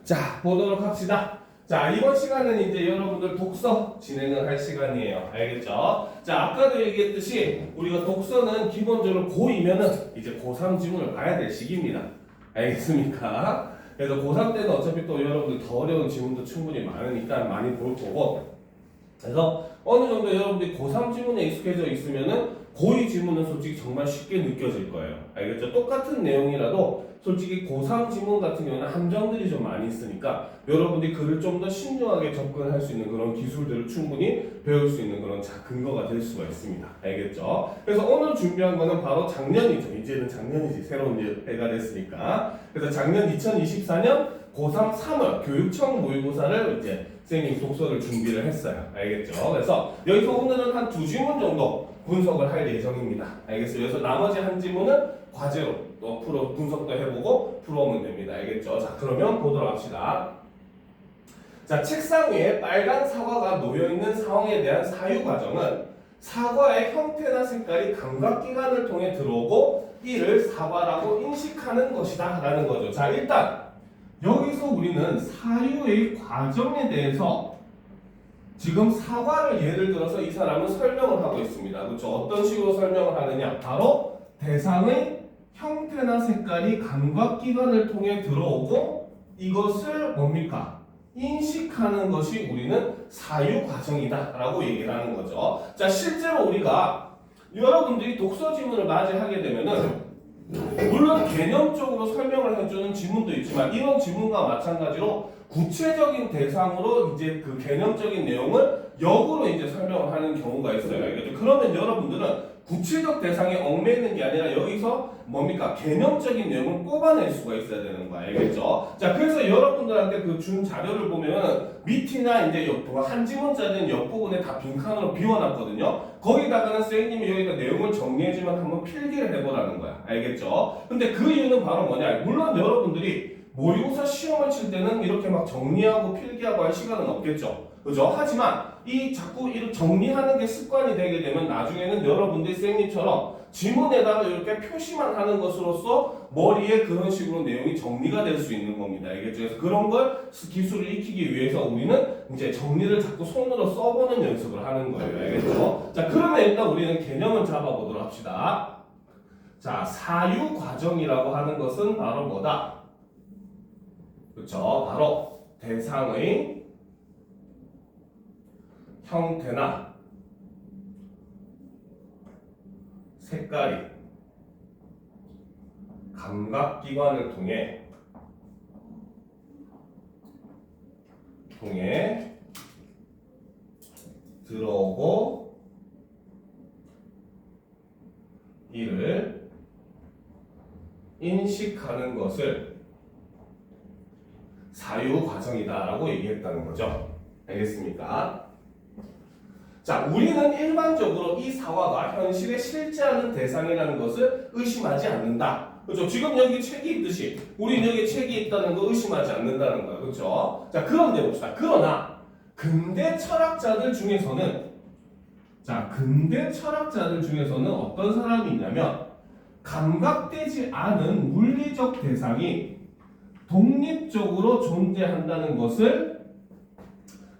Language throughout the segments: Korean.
자, 보도록 합시다. 자, 이번 시간은 이제 여러분들 독서 진행을 할 시간이에요. 알겠죠? 자, 아까도 얘기했듯이 우리가 독서는 기본적으로 고2면은 이제 고3 지문을 봐야 될 시기입니다. 알겠습니까? 그래서 고3 때는 어차피 또 여러분들 더 어려운 지문도 충분히 많으니까 많이 볼 거고, 그래서 어느 정도 여러분들이 고3 지문에 익숙해져 있으면은 고2 지문은 솔직히 정말 쉽게 느껴질 거예요. 알겠죠? 똑같은 내용이라도 솔직히 고3 지문 같은 경우는 함정들이 좀 많이 있으니까 여러분들이 글을 좀 더 신중하게 접근할 수 있는 그런 기술들을 충분히 배울 수 있는 그런 근거가 될 수가 있습니다. 알겠죠? 그래서 오늘 준비한 거는 바로 작년이죠. 이제는 작년이지. 새로운 해가 됐으니까. 그래서 작년 2024년 고3 3월 교육청 모의고사를 이제 선생님 독서를 준비를 했어요. 알겠죠? 그래서 여기서 오늘은 한 2지문 정도 분석을 할 예정입니다. 알겠어요? 그래서 나머지 한 지문은 과제로 또 분석도 해보고 풀어오면 됩니다. 알겠죠? 자, 그러면 보도록 합시다. 자, 책상 위에 빨간 사과가 놓여있는 상황에 대한 사유 과정은 사과의 형태나 색깔이 감각기관을 통해 들어오고 이를 사과라고 인식하는 것이다 라는 거죠. 자, 일단 여기서 우리는 사유의 과정에 대해서 지금 사과를 예를 들어서 이 사람은 설명을 하고 있습니다. 그렇죠? 어떤 식으로 설명을 하느냐? 바로 대상의 형태나 색깔이 감각기관을 통해 들어오고 이것을 뭡니까? 인식하는 것이 우리는 사유 과정이다 라고 얘기를 하는 거죠. 자, 실제로 우리가 여러분들이 독서 지문을 맞이하게 되면은 물론 개념적으로 설명을 해주는 지문도 있지만 이런 지문과 마찬가지로 구체적인 대상으로 이제 그 개념적인 내용을 역으로 이제 설명을 하는 경우가 있어요. 알겠죠? 그러면 여러분들은 구체적 대상에 얽매이는 게 아니라 여기서 뭡니까? 개념적인 내용을 뽑아낼 수가 있어야 되는 거야. 알겠죠? 자, 그래서 여러분들한테 그 준 자료를 보면은 밑이나 이제 한 지문짜리는 옆부분에 다 빈칸으로 비워놨거든요. 거기다가는 선생님이 여기다 내용을 정리해주면 한번 필기를 해보라는 거야. 알겠죠? 근데 그 이유는 바로 뭐냐? 물론 여러분들이 모의고사 시험을 칠 때는 이렇게 막 정리하고 필기하고 할 시간은 없겠죠. 그죠? 하지만 자꾸 이렇게 정리하는 게 습관이 되게 되면 나중에는 여러분들이 선생님처럼 지문에다가 이렇게 표시만 하는 것으로서 머리에 그런 식으로 내용이 정리가 될 수 있는 겁니다. 알겠죠? 그래서 그런 걸 기술을 익히기 위해서 우리는 이제 정리를 자꾸 손으로 써보는 연습을 하는 거예요. 알겠죠? 자, 그러면 일단 우리는 개념을 잡아보도록 합시다. 자, 사유 과정이라고 하는 것은 바로 뭐다? 그렇죠? 바로 대상의 형태나 색깔이 감각기관을 통해 들어오고 이를 인식하는 것을 사유 과정이다라고 얘기했다는 거죠. 알겠습니까? 자, 우리는 일반적으로 이 사과가 현실에 실제하는 대상이라는 것을 의심하지 않는다. 그렇죠? 지금 여기 책이 있듯이 우리는 여기 책이 있다는 거 의심하지 않는다는 거야. 그렇죠? 자, 그런데 봅시다. 그러나 근대 철학자들 중에서는 어떤 사람이 있냐면 감각되지 않은 물리적 대상이 독립적으로 존재한다는 것을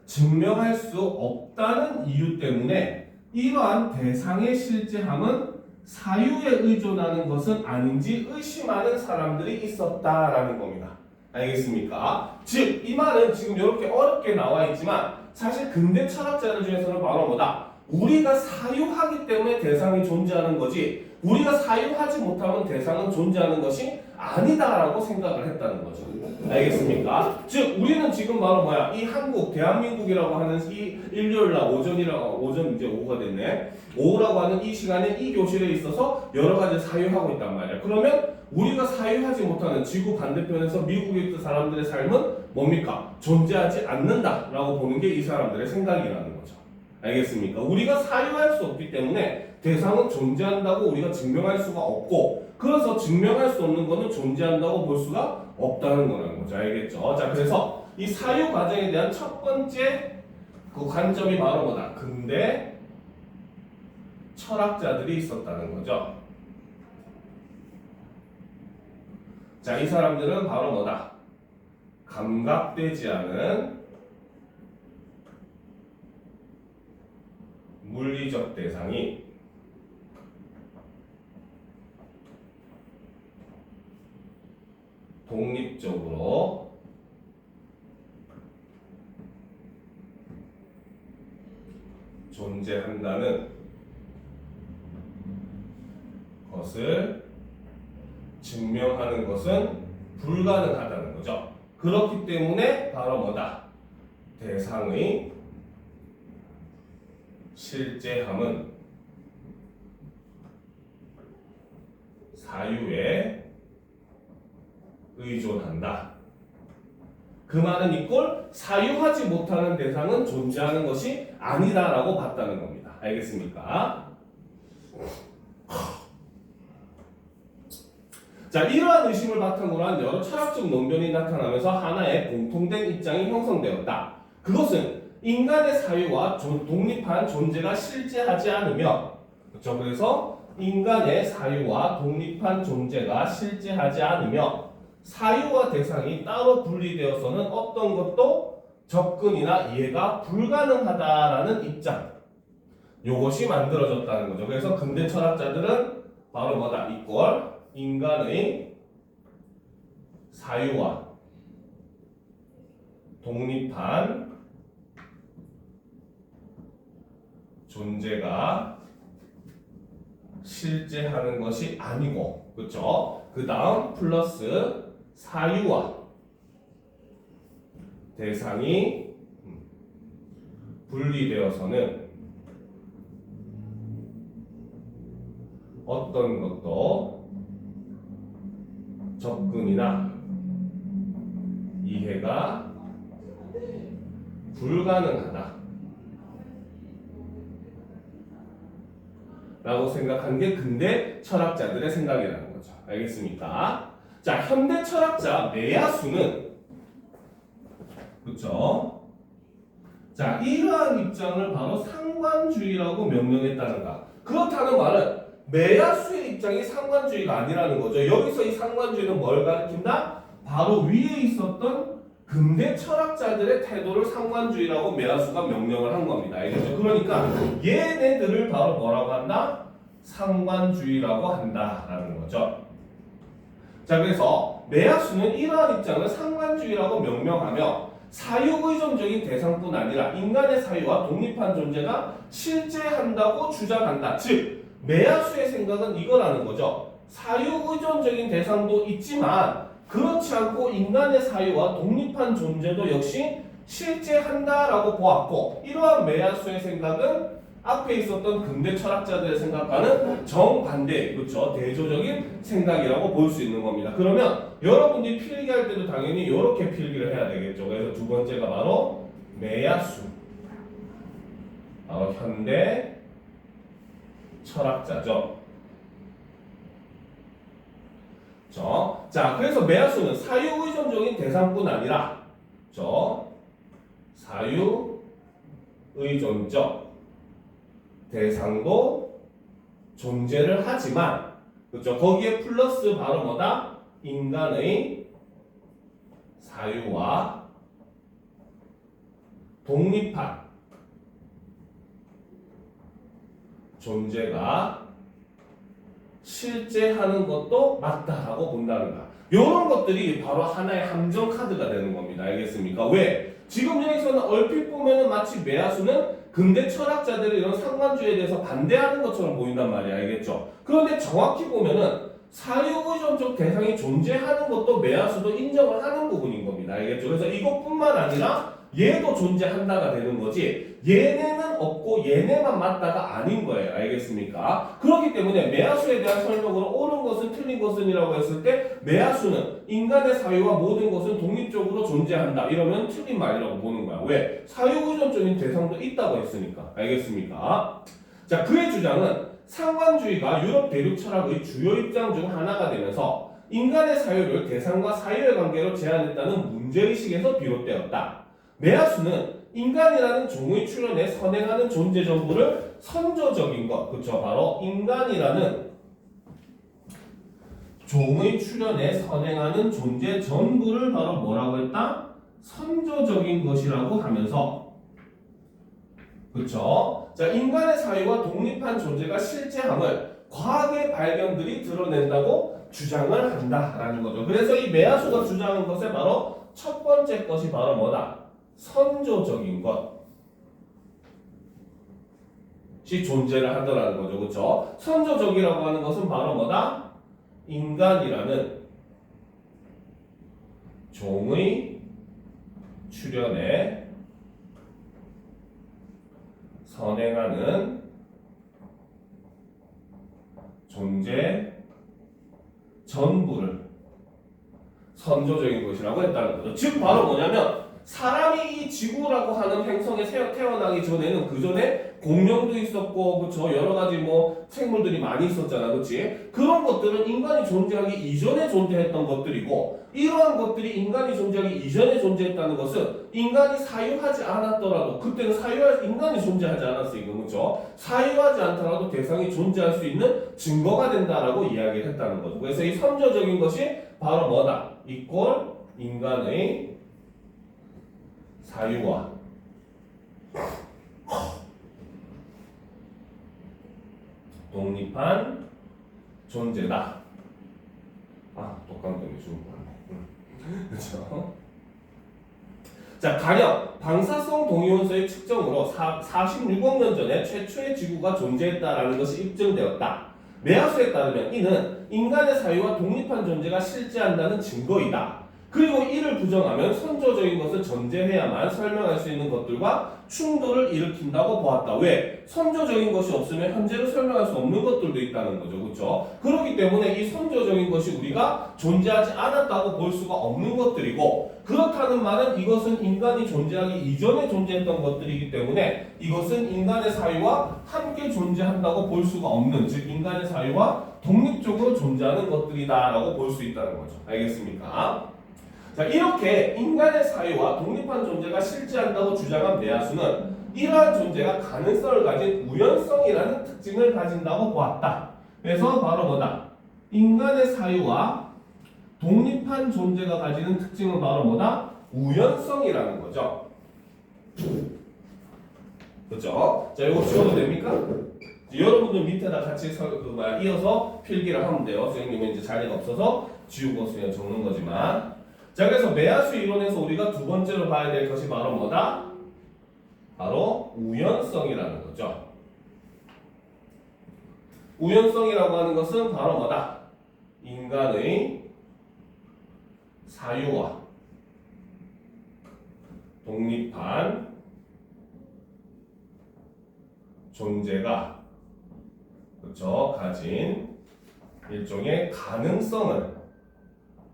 증명할 수 없다는 이유 때문에 이러한 대상의 실제함은 사유에 의존하는 것은 아닌지 의심하는 사람들이 있었다라는 겁니다. 알겠습니까? 즉, 이 말은 지금 이렇게 어렵게 나와 있지만 사실 근대 철학자들 중에서는 바로 뭐다? 우리가 사유하기 때문에 대상이 존재하는 거지 우리가 사유하지 못하면 대상은 존재하는 것이 아니다라고 생각을 했다는 거죠. 알겠습니까? 즉 우리는 지금 바로 이 대한민국이라고 하는 이 일요일날 오전 이제 오후가 됐네. 오후라고 하는 이 시간에 이 교실에 있어서 여러 가지 사유하고 있단 말이야. 그러면 우리가 사유하지 못하는 지구 반대편에서 미국에 있던 사람들의 삶은 뭡니까? 존재하지 않는다라고 보는 게 이 사람들의 생각이라는 거죠. 알겠습니까? 우리가 사유할 수 없기 때문에 대상은 존재한다고 우리가 증명할 수가 없고 그래서 증명할 수 없는 것은 존재한다고 볼 수가 없다는 거라는 거죠. 알겠죠? 자, 그래서 이 사유 과정에 대한 첫 번째 그 관점이 바로 뭐다? 근대 철학자들이 있었다는 거죠. 자, 이 사람들은 바로 뭐다? 감각되지 않은 물리적 대상이 독립적으로 존재한다는 것을 증명하는 것은 불가능하다는 거죠. 그렇기 때문에 바로 뭐다? 대상의 실제함은 사유에 의존한다. 그 말은 이꼴 사유하지 못하는 대상은 존재하는 것이 아니다라고 봤다는 겁니다. 알겠습니까? 자, 이러한 의심을 바탕으로 한 여러 철학적 논변이 나타나면서 하나의 공통된 입장이 형성되었다. 그것은 인간의 사유와 독립한 존재가 실제하지 않으며, 그렇죠? 그래서 인간의 사유와 독립한 존재가 실제하지 않으며 사유와 대상이 따로 분리되어서는 어떤 것도 접근이나 이해가 불가능하다라는 입장. 요것이 만들어졌다는 거죠. 그래서 근대 철학자들은 바로 뭐다? 이꼴 인간의 사유와 독립한 존재가 실제하는 것이 아니고, 그렇죠? 그 다음 플러스 사유와 대상이 분리되어서는 어떤 것도 접근이나 이해가 불가능하다 라고 생각한 게 근대 철학자들의 생각이라는 거죠. 알겠습니까? 자, 현대 철학자 메야수는, 그렇죠? 자, 이러한 입장을 바로 상관주의라고 명명했다는가. 그렇다는 말은 메야수의 입장이 상관주의가 아니라는 거죠. 여기서 이 상관주의는 뭘 가리킨다? 바로 위에 있었던 근대 철학자들의 태도를 상관주의라고 메야수가 명령을 한 겁니다. 알겠죠? 그러니까 얘네들을 바로 뭐라고 한다? 상관주의라고 한다라는 거죠. 자, 그래서 메야수는 이러한 입장을 상관주의라고 명명하며 사유의존적인 대상뿐 아니라 인간의 사유와 독립한 존재가 실제한다고 주장한다. 즉 메야수의 생각은 이거라는 거죠. 사유의존적인 대상도 있지만 그렇지 않고 인간의 사유와 독립한 존재도 역시 실제한다라고 보았고, 이러한 메야수의 생각은 앞에 있었던 근대 철학자들의 생각과는 정반대, 그렇죠? 대조적인 생각이라고 볼 수 있는 겁니다. 그러면 여러분들이 필기할 때도 당연히 이렇게 필기를 해야 되겠죠. 그래서 두 번째가 바로 메야수, 바로 현대 철학자죠. 자, 그래서 메야수는 사유의존적인 대상뿐 아니라 사유의존적 대상도 존재를 하지만, 그렇죠? 거기에 플러스 바로 뭐다? 인간의 사유와 독립한 존재가 실제하는 것도 맞다라고 본다는가. 이런 것들이 바로 하나의 함정 카드가 되는 겁니다. 알겠습니까? 왜? 지금 여기서는 얼핏 보면은 마치 메야수는 근대 철학자들이 이런 상관주의에 대해서 반대하는 것처럼 보인단 말이야. 알겠죠? 그런데 정확히 보면은 사유의존적 대상이 존재하는 것도 메야수도 인정을 하는 부분인 겁니다. 알겠죠? 그래서 이것뿐만 아니라 얘도 존재한다가 되는 거지, 얘네는 없고 얘네만 맞다가 아닌 거예요. 알겠습니까? 그렇기 때문에 메야수에 대한 설명으로 옳은 것은 틀린 것은이라고 했을 때 메야수는 인간의 사유와 모든 것은 독립적으로 존재한다 이러면 틀린 말이라고 보는 거야. 왜? 사유의존적인 대상도 있다고 했으니까. 알겠습니까? 자, 그의 주장은 상관주의가 유럽 대륙 철학의 주요 입장 중 하나가 되면서 인간의 사유를 대상과 사유의 관계로 제한했다는 문제의식에서 비롯되었다. 메야수는 인간이라는 종의 출현에 선행하는 존재 전부를 선조적인 것, 그쵸? 바로 인간이라는 종의 출현에 선행하는 존재 전부를 바로 뭐라고 했다? 선조적인 것이라고 하면서, 그렇죠? 자, 인간의 사유와 독립한 존재가 실제함을 과학의 발견들이 드러낸다고 주장을 한다라는 거죠. 그래서 이 매야수가 주장한 것의 바로 첫 번째 것이 바로 뭐다? 선조적인 것이 존재를 한다는 거죠. 그렇죠? 선조적이라고 하는 것은 바로 뭐다? 인간이라는 종의 출현에 선행하는 존재 전부를 선조적인 것이라고 했다는 거죠. 즉 바로 뭐냐면 사람이 이 지구라고 하는 행성에 태어나기 전에는 그 전에 공룡도 있었고, 그렇죠? 여러 가지 뭐 생물들이 많이 있었잖아, 그렇지? 그런 것들은 인간이 존재하기 이전에 존재했던 것들이고, 이러한 것들이 인간이 존재하기 이전에 존재했다는 것은 인간이 사유하지 않았더라도, 그때는 인간이 존재하지 않았으니까, 그렇죠? 사유하지 않더라도 대상이 존재할 수 있는 증거가 된다라고 이야기를 했다는 거죠. 그래서 이 선조적인 것이 바로 뭐다? 이꼴 인간의 사유와 독립한 존재다. 독감 때문에 죽은 거네. 그렇죠? 자, 가령 방사성 동위원소의 측정으로 46억 년 전에 최초의 지구가 존재했다라는 것이 입증되었다. 매야수에 따르면 이는 인간의 사유와 독립한 존재가 실제한다는 증거이다. 그리고 이를 부정하면 선조적인 것을 전제해야만 설명할 수 있는 것들과 충돌을 일으킨다고 보았다. 왜? 선조적인 것이 없으면 현재를 설명할 수 없는 것들도 있다는 거죠. 그렇죠? 그렇기 때문에 이 선조적인 것이 우리가 존재하지 않았다고 볼 수가 없는 것들이고, 그렇다는 말은 이것은 인간이 존재하기 이전에 존재했던 것들이기 때문에 이것은 인간의 사유와 함께 존재한다고 볼 수가 없는, 즉 인간의 사유와 독립적으로 존재하는 것들이다라고 볼 수 있다는 거죠. 알겠습니까? 자, 이렇게 인간의 사유와 독립한 존재가 실제한다고 주장한 매야수는 이러한 존재가 가능성을 가진 우연성이라는 특징을 가진다고 보았다. 그래서 바로 뭐다? 인간의 사유와 독립한 존재가 가지는 특징은 바로 뭐다? 우연성이라는 거죠. 그렇죠? 자, 이거 지워도 됩니까? 여러분들 밑에다 같이 이어서 필기를 하면 돼요. 선생님은 이제 자리가 없어서 지우고 그냥 적는 거지만. 자, 그래서 매야수 이론에서 우리가 두 번째로 봐야 될 것이 바로 뭐다? 바로 우연성이라는 거죠. 우연성이라고 하는 것은 바로 뭐다? 인간의 사유와 독립한 존재가, 그렇죠? 가진 일종의 가능성을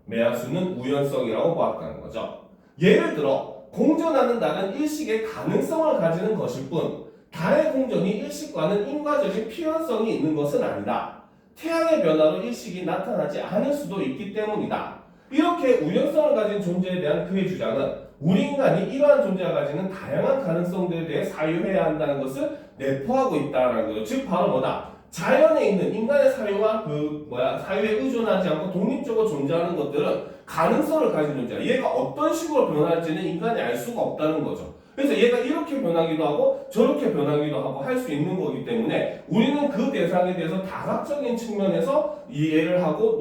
매야수는 우연성이라고 보았다는 거죠. 예를 들어 공전하는 달은 일식의 가능성을 가지는 것일 뿐 달의 공전이 일식과는 인과적인 필연성이 있는 것은 아니다. 태양의 변화로 일식이 나타나지 않을 수도 있기 때문이다. 이렇게 우연성을 가진 존재에 대한 그의 주장은 우리 인간이 이러한 존재가 가지는 다양한 가능성들에 대해 사유해야 한다는 것을 내포하고 있다는 거죠. 즉 바로 뭐다? 자연에 있는 인간의 사유와 사유에 의존하지 않고 독립적으로 존재하는 것들은 가능성을 가진 존재야. 얘가 어떤 식으로 변할지는 인간이 알 수가 없다는 거죠. 그래서 얘가 이렇게 변하기도 하고 저렇게 변하기도 하고 할 수 있는 거기 때문에 우리는 그 대상에 대해서 다각적인 측면에서 이해를 하고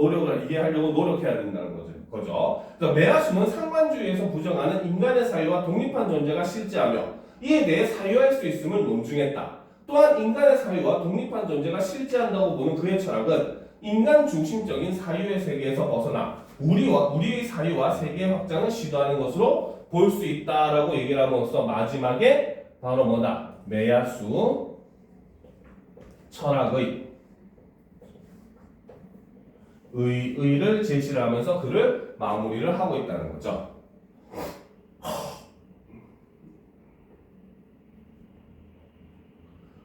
이해하려고 노력해야 된다는 거죠. 그래서 매야수는 상관주의에서 부정하는 인간의 사유와 독립한 존재가 실제하며 이에 대해 사유할 수 있음을 논중했다. 또한 인간의 사유와 독립한 존재가 실제한다고 보는 그의 철학은 인간 중심적인 사유의 세계에서 벗어나 우리의 사유와 세계의 확장을 시도하는 것으로 볼 수 있다라고 얘기를 함으로써 마지막에 바로 뭐다? 매야수 철학의 의의를 제시를 하면서 그를 마무리를 하고 있다는 거죠.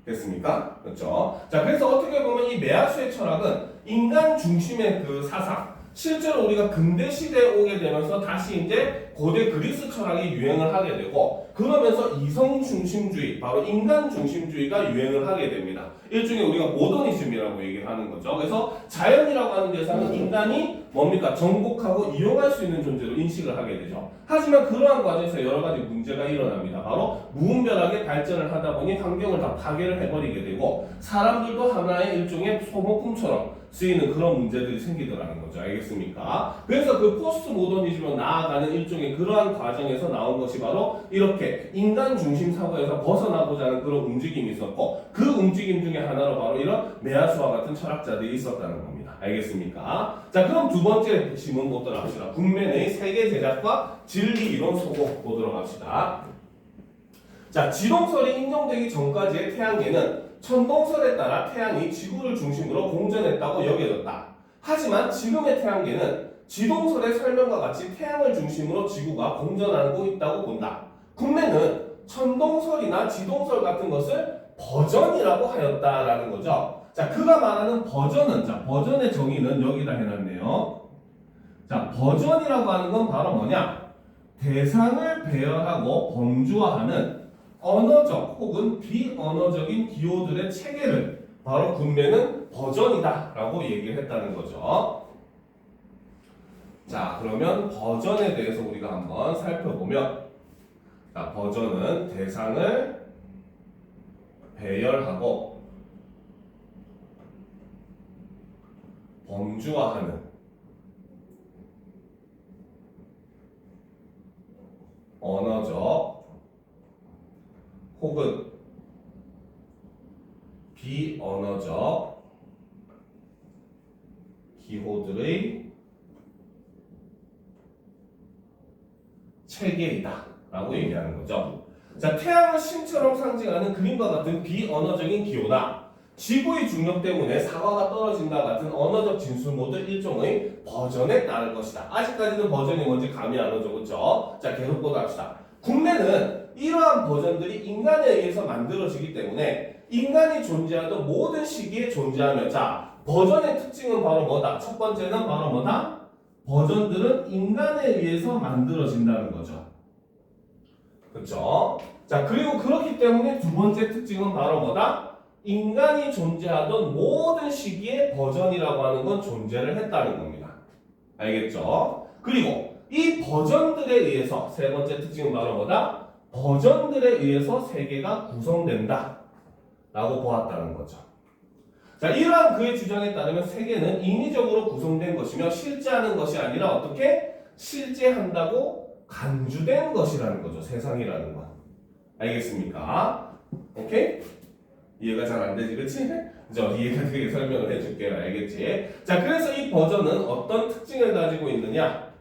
됐습니까? 그렇죠? 자, 그래서 어떻게 보면 이 매야수의 철학은 인간 중심의 그 사상, 실제로 우리가 근대 시대에 오게 되면서 다시 이제 고대 그리스 철학이 유행을 하게 되고 그러면서 이성 중심주의, 바로 인간 중심주의가 유행을 하게 됩니다. 일종의 우리가 모더니즘이라고 얘기를 하는 거죠. 그래서 자연이라고 하는 대상은 인간이 뭡니까? 정복하고 이용할 수 있는 존재로 인식을 하게 되죠. 하지만 그러한 과정에서 여러 가지 문제가 일어납니다. 바로 무분별하게 발전을 하다 보니 환경을 다 파괴를 해버리게 되고 사람들도 하나의 일종의 소모품처럼 쓰이는 그런 문제들이 생기더라는 거죠. 알겠습니까? 그래서 그 포스트 모더니즘으로 나아가는 일종의 그러한 과정에서 나온 것이 바로 이렇게 인간 중심 사고에서 벗어나고자 하는 그런 움직임이 있었고 그 움직임 중에 하나로 바로 이런 메아스와 같은 철학자들이 있었다는 겁니다. 알겠습니까? 자, 그럼 두 번째 지문 보도록 합시다. 군맨의 세계 제작과 진리 이론 소곡 보도록 합시다. 자, 지동설이 인정되기 전까지의 태양계는 천동설에 따라 태양이 지구를 중심으로 공전했다고 여겨졌다. 하지만 지금의 태양계는 지동설의 설명과 같이 태양을 중심으로 지구가 공전하고 있다고 본다. 군맨은 천동설이나 지동설 같은 것을 버전이라고 하였다라는 거죠. 자, 그가 말하는 버전은, 자, 버전의 정의는 여기다 해놨네요. 자, 버전이라고 하는 건 바로 뭐냐? 대상을 배열하고 범주화하는 언어적 혹은 비언어적인 기호들의 체계를 바로 군맨은 버전이다 라고 얘기를 했다는 거죠. 자, 그러면 버전에 대해서 우리가 한번 살펴보면, 자, 버전은 대상을 배열하고 범주화하는 언어적 혹은 비언어적 기호들의 체계이다 라고 얘기하는 거죠. 자, 태양을 신처럼 상징하는 그림과 같은 비언어적인 기호나 지구의 중력 때문에 사과가 떨어진다 같은 언어적 진술모들 일종의 버전에 따를 것이다. 아직까지는 버전이 뭔지 감이 안 오죠, 그렇죠? 자, 계속 보도록 합시다. 군맨은 이러한 버전들이 인간에 의해서 만들어지기 때문에 인간이 존재하던 모든 시기에 존재하며, 자, 버전의 특징은 바로 뭐다? 첫 번째는 바로 뭐다? 버전들은 인간에 의해서 만들어진다는 거죠. 그렇죠? 자, 그리고 그렇기 때문에 두 번째 특징은 바로 뭐다? 인간이 존재하던 모든 시기에 버전이라고 하는 건 존재를 했다는 겁니다. 알겠죠? 그리고 이 버전들에 의해서 세 번째 특징은 바로 뭐다? 버전들에 의해서 세계가 구성된다 라고 보았다는 거죠. 자, 이러한 그의 주장에 따르면 세계는 인위적으로 구성된 것이며 실제하는 것이 아니라 어떻게? 실제한다고 간주된 것이라는 거죠. 세상이라는 건. 알겠습니까? 오케이? 이해가 잘 안 되지, 그치? 이해가 되게 설명을 해줄게. 알겠지? 자, 그래서 이 버전은 어떤 특징을 가지고 있느냐?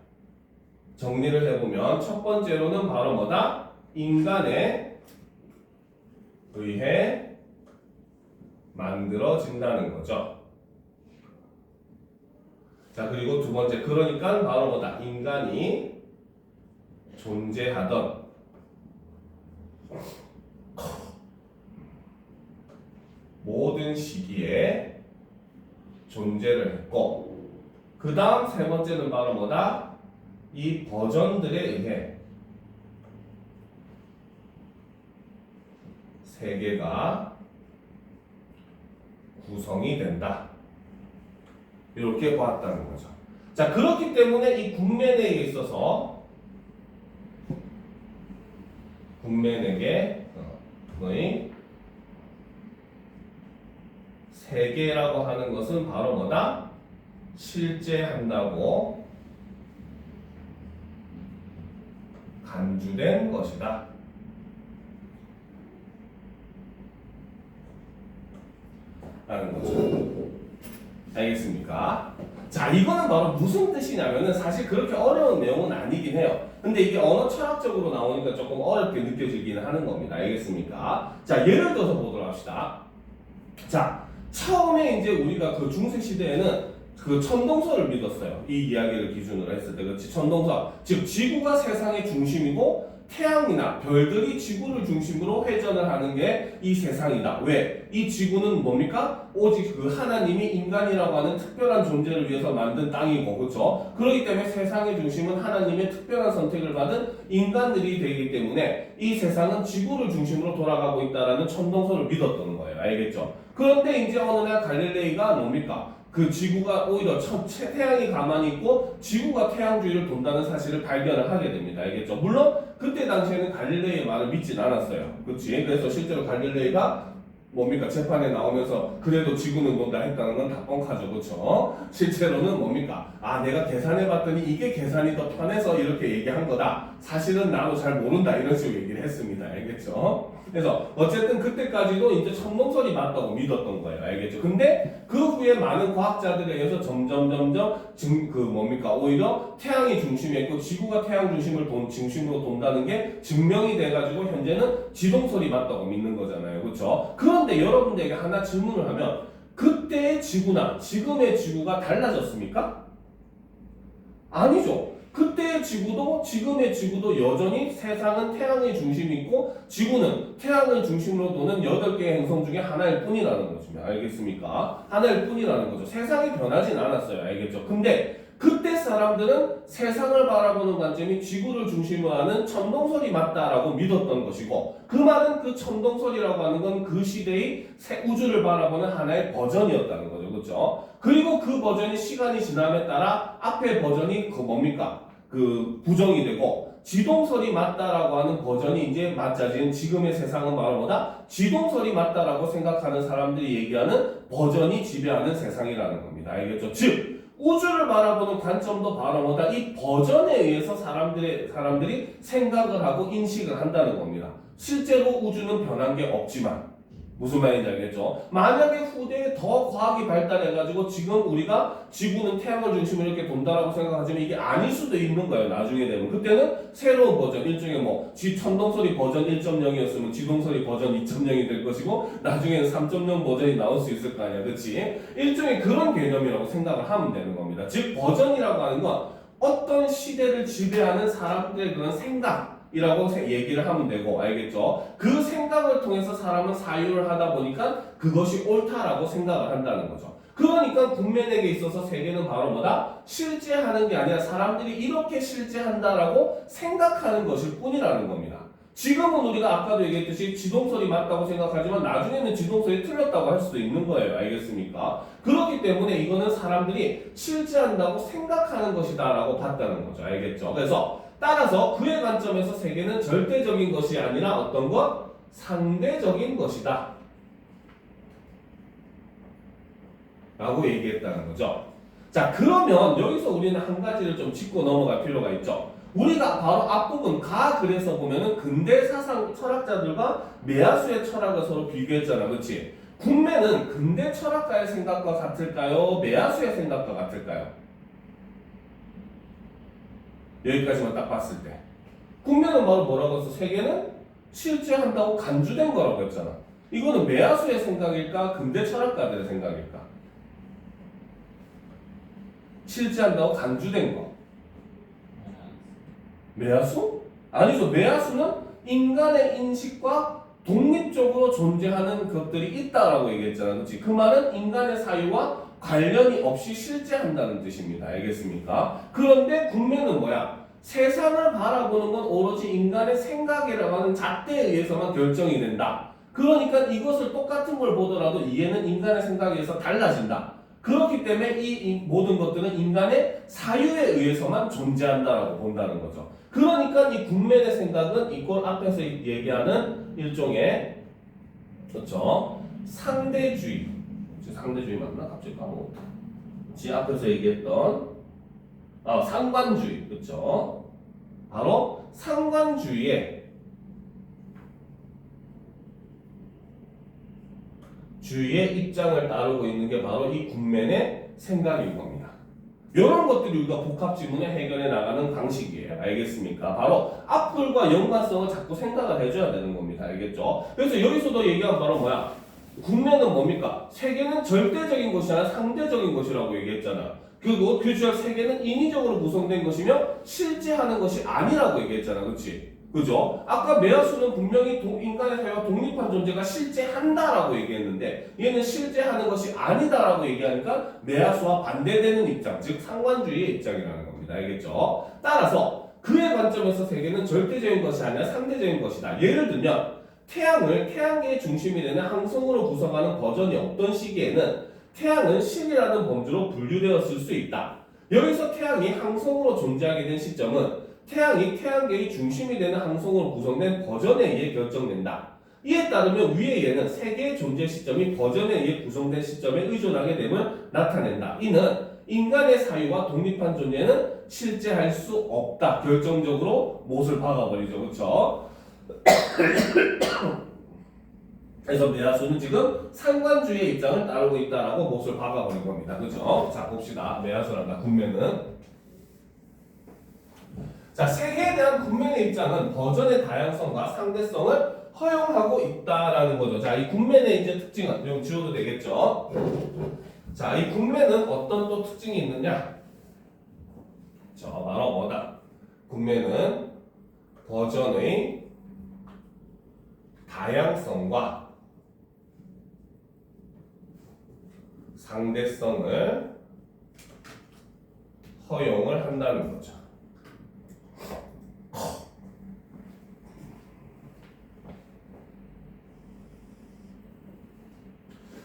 정리를 해보면 첫 번째로는 바로 뭐다? 인간에 의해 만들어진다는 거죠. 자, 그리고 두 번째, 그러니까 바로 뭐다? 인간이 존재하던 모든 시기에 존재를 했고, 그 다음 세 번째는 바로 뭐다? 이 버전들에 의해 세계가 구성이 된다. 이렇게 보았다는 거죠. 자, 그렇기 때문에 이 군맨에 있어서 군맨에게 세계라고 하는 것은 바로 뭐다? 실제한다고 간주된 것이다. 라는 거죠. 알겠습니까? 자, 이거는 바로 무슨 뜻이냐면은 사실 그렇게 어려운 내용은 아니긴 해요. 근데 이게 언어 철학적으로 나오니까 조금 어렵게 느껴지기는 하는 겁니다. 알겠습니까? 자, 예를 들어서 보도록 합시다. 자, 처음에 이제 우리가 그 중세 시대에는 그 천동설을 믿었어요. 이 이야기를 기준으로 했을 때, 그렇지? 천동설. 즉 지구가 세상의 중심이고 태양이나 별들이 지구를 중심으로 회전을 하는 게 이 세상이다. 왜? 이 지구는 뭡니까? 오직 그 하나님이 인간이라고 하는 특별한 존재를 위해서 만든 땅이고, 그렇죠? 그렇기 때문에 세상의 중심은 하나님의 특별한 선택을 받은 인간들이 되기 때문에 이 세상은 지구를 중심으로 돌아가고 있다라는 천동설을 믿었던 거예요. 알겠죠? 그런데 이제 어느 날 갈릴레이가 뭡니까? 그 지구가 오히려 태양이 가만히 있고 지구가 태양 주위를 돈다는 사실을 발견을 하게 됩니다. 알겠죠? 물론 그때 당시에는 갈릴레이의 말을 믿진 않았어요. 그렇지? 그래서 실제로 갈릴레이가 뭡니까? 재판에 나오면서 그래도 지구는 돈다 했다는 건 다 뻥카죠. 그렇죠? 실제로는 뭡니까? 아, 내가 계산해봤더니 이게 계산이 더 편해서 이렇게 얘기한 거다. 사실은 나도 잘 모른다. 이런 식으로 얘기를 했습니다. 알겠죠? 그래서 어쨌든 그때까지도 이제 천동설이 맞다고 믿었던 거예요. 알겠죠? 근데 그 후에 많은 과학자들에 의해서 점점 오히려 태양이 중심에 있고 지구가 태양 중심으로 돈다는 게 증명이 돼가지고 현재는 지동설이 맞다고 믿는 거잖아요. 그렇죠? 그런데 여러분들에게 하나 질문을 하면 그때의 지구나 지금의 지구가 달라졌습니까? 아니죠. 그때의 지구도 지금의 지구도 여전히 세상은 태양의 중심이 있고 지구는 태양을 중심으로 도는 8개의 행성 중에 하나일 뿐이라는 거죠. 알겠습니까? 하나일 뿐이라는 거죠. 세상이 변하진 않았어요. 알겠죠? 근데 그때 사람들은 세상을 바라보는 관점이 지구를 중심으로 하는 천동설이 맞다라고 믿었던 것이고 그 말은 그 천동설이라고 하는 건 그 시대의 우주를 바라보는 하나의 버전이었다는 거죠. 그렇죠? 그리고 그 버전이 시간이 지남에 따라 앞에 버전이 부정이 되고 지동설이 맞다라고 하는 버전이 이제 맞아진 지금의 세상은 바로 뭐다? 지동설이 맞다라고 생각하는 사람들이 얘기하는 버전이 지배하는 세상이라는 겁니다. 알겠죠? 즉 우주를 바라보는 관점도 바로 뭐다? 이 버전에 의해서 사람들이 생각을 하고 인식을 한다는 겁니다. 실제로 우주는 변한 게 없지만 무슨 말인지 알겠죠? 만약에 후대에 더 과학이 발달해가지고 지금 우리가 지구는 태양을 중심으로 이렇게 돈다라고 생각하지만 이게 아닐 수도 있는 거예요. 나중에 되면. 그때는 새로운 버전, 일종의 천동설이 버전 1.0이었으면 지동설이 버전 2.0이 될 것이고 나중에는 3.0 버전이 나올 수 있을 거 아니야. 그렇지? 일종의 그런 개념이라고 생각을 하면 되는 겁니다. 즉 버전이라고 하는 건 어떤 시대를 지배하는 사람들의 그런 생각이라고 얘기를 하면 되고 알겠죠? 그 생각을 통해서 사람은 사유를 하다 보니까 그것이 옳다라고 생각을 한다는 거죠. 그러니까 국민에게 있어서 세계는 바로 뭐다? 실제하는 게 아니라 사람들이 이렇게 실제한다라고 생각하는 것일 뿐이라는 겁니다. 지금은 우리가 아까도 얘기했듯이 지동설이 맞다고 생각하지만 나중에는 지동설이 틀렸다고 할 수도 있는 거예요. 알겠습니까? 그렇기 때문에 이거는 사람들이 실제한다고 생각하는 것이다 라고 봤다는 거죠. 알겠죠? 그래서 따라서 그의 관점에서 세계는 절대적인 것이 아니라 어떤 것? 상대적인 것이다 라고 얘기했다는 거죠. 자, 그러면 여기서 우리는 한 가지를 좀 짚고 넘어갈 필요가 있죠. 우리가 바로 앞부분 그래서 보면은 근대 사상 철학자들과 매야수의 철학을 서로 비교했잖아. 그렇지? 국매는 근대 철학가의 생각과 같을까요? 매야수의 생각과 같을까요? 여기까지만 딱 봤을 때 국매는 바로 뭐라고 했어? 세계는 실제한다고 간주된 거라고 했잖아. 이거는 매야수의 생각일까? 근대 철학가들의 생각일까? 실제한다고 간주된 거. 매야수? 아니죠. 매야수는 인간의 인식과 독립적으로 존재하는 것들이 있다라고 얘기했잖아. 그렇지? 그 말은 인간의 사유와 관련이 없이 실제한다는 뜻입니다. 알겠습니까? 그런데 국매는 뭐야? 세상을 바라보는 건 오로지 인간의 생각이라고 하는 잣대에 의해서만 결정이 된다. 그러니까 이것을 똑같은 걸 보더라도 이해는 인간의 생각에 의해서 달라진다. 그렇기 때문에 이 모든 것들은 인간의 사유에 의해서만 존재한다라고 본다는 거죠. 그러니까 이 국면의 생각은 이꼴 앞에서 얘기하는 일종의 그렇죠? 상대주의 맞나? 갑자기 까먹었다. 앞에서 얘기했던 상관주의 그렇죠? 바로 상관주의의 입장을 따르고 있는 게 바로 이 국면의 생각인 겁니다. 이런 것들이 우리가 복합지문을 해결해 나가는 방식이에요. 알겠습니까? 바로 앞글과 연관성을 자꾸 생각을 해줘야 되는 겁니다. 알겠죠? 그래서 여기서도 얘기한 바로 뭐야? 국내는 뭡니까? 세계는 절대적인 것이 아니라 상대적인 것이라고 얘기했잖아. 그리고 규주할 세계는 인위적으로 구성된 것이며 실제 하는 것이 아니라고 얘기했잖아. 그렇지? 그죠? 아까 매화수는 분명히 인간의 사회와 독립한 존재가 실제 한다라고 얘기했는데 얘는 실제 하는 것이 아니다라고 얘기하니까 매화수와 반대되는 입장, 즉 상관주의의 입장이라는 겁니다. 알겠죠? 따라서 그의 관점에서 세계는 절대적인 것이 아니라 상대적인 것이다. 예를 들면 태양을 태양계의 중심이 되는 항성으로 구성하는 버전이 없던 시기에는 태양은 신이라는 범주로 분류되었을 수 있다. 여기서 태양이 항성으로 존재하게 된 시점은 태양이 태양계의 중심이 되는 항성으로 구성된 버전에 의해 결정된다. 이에 따르면 위의 예는 세계의 존재 시점이 버전에 의해 구성된 시점에 의존하게 됨을 나타낸다. 이는 인간의 사유와 독립한 존재는 실제할 수 없다. 결정적으로 못을 박아버리죠. 그렇죠? 그래서 매화수는 지금 상관주의의 입장을 따르고 있다라고 못을 박아버린 겁니다. 그죠? 자, 봅시다. 매화수란다. 군매는. 자, 세계에 대한 군맨의 입장은 버전의 다양성과 상대성을 허용하고 있다라는 거죠. 자, 이 군맨의 이제 특징은 좀 지워도 되겠죠? 자, 이 군맨은 어떤 또 특징이 있느냐? 자, 바로 뭐다? 군맨은 버전의 다양성과 상대성을 허용을 한다는 거죠.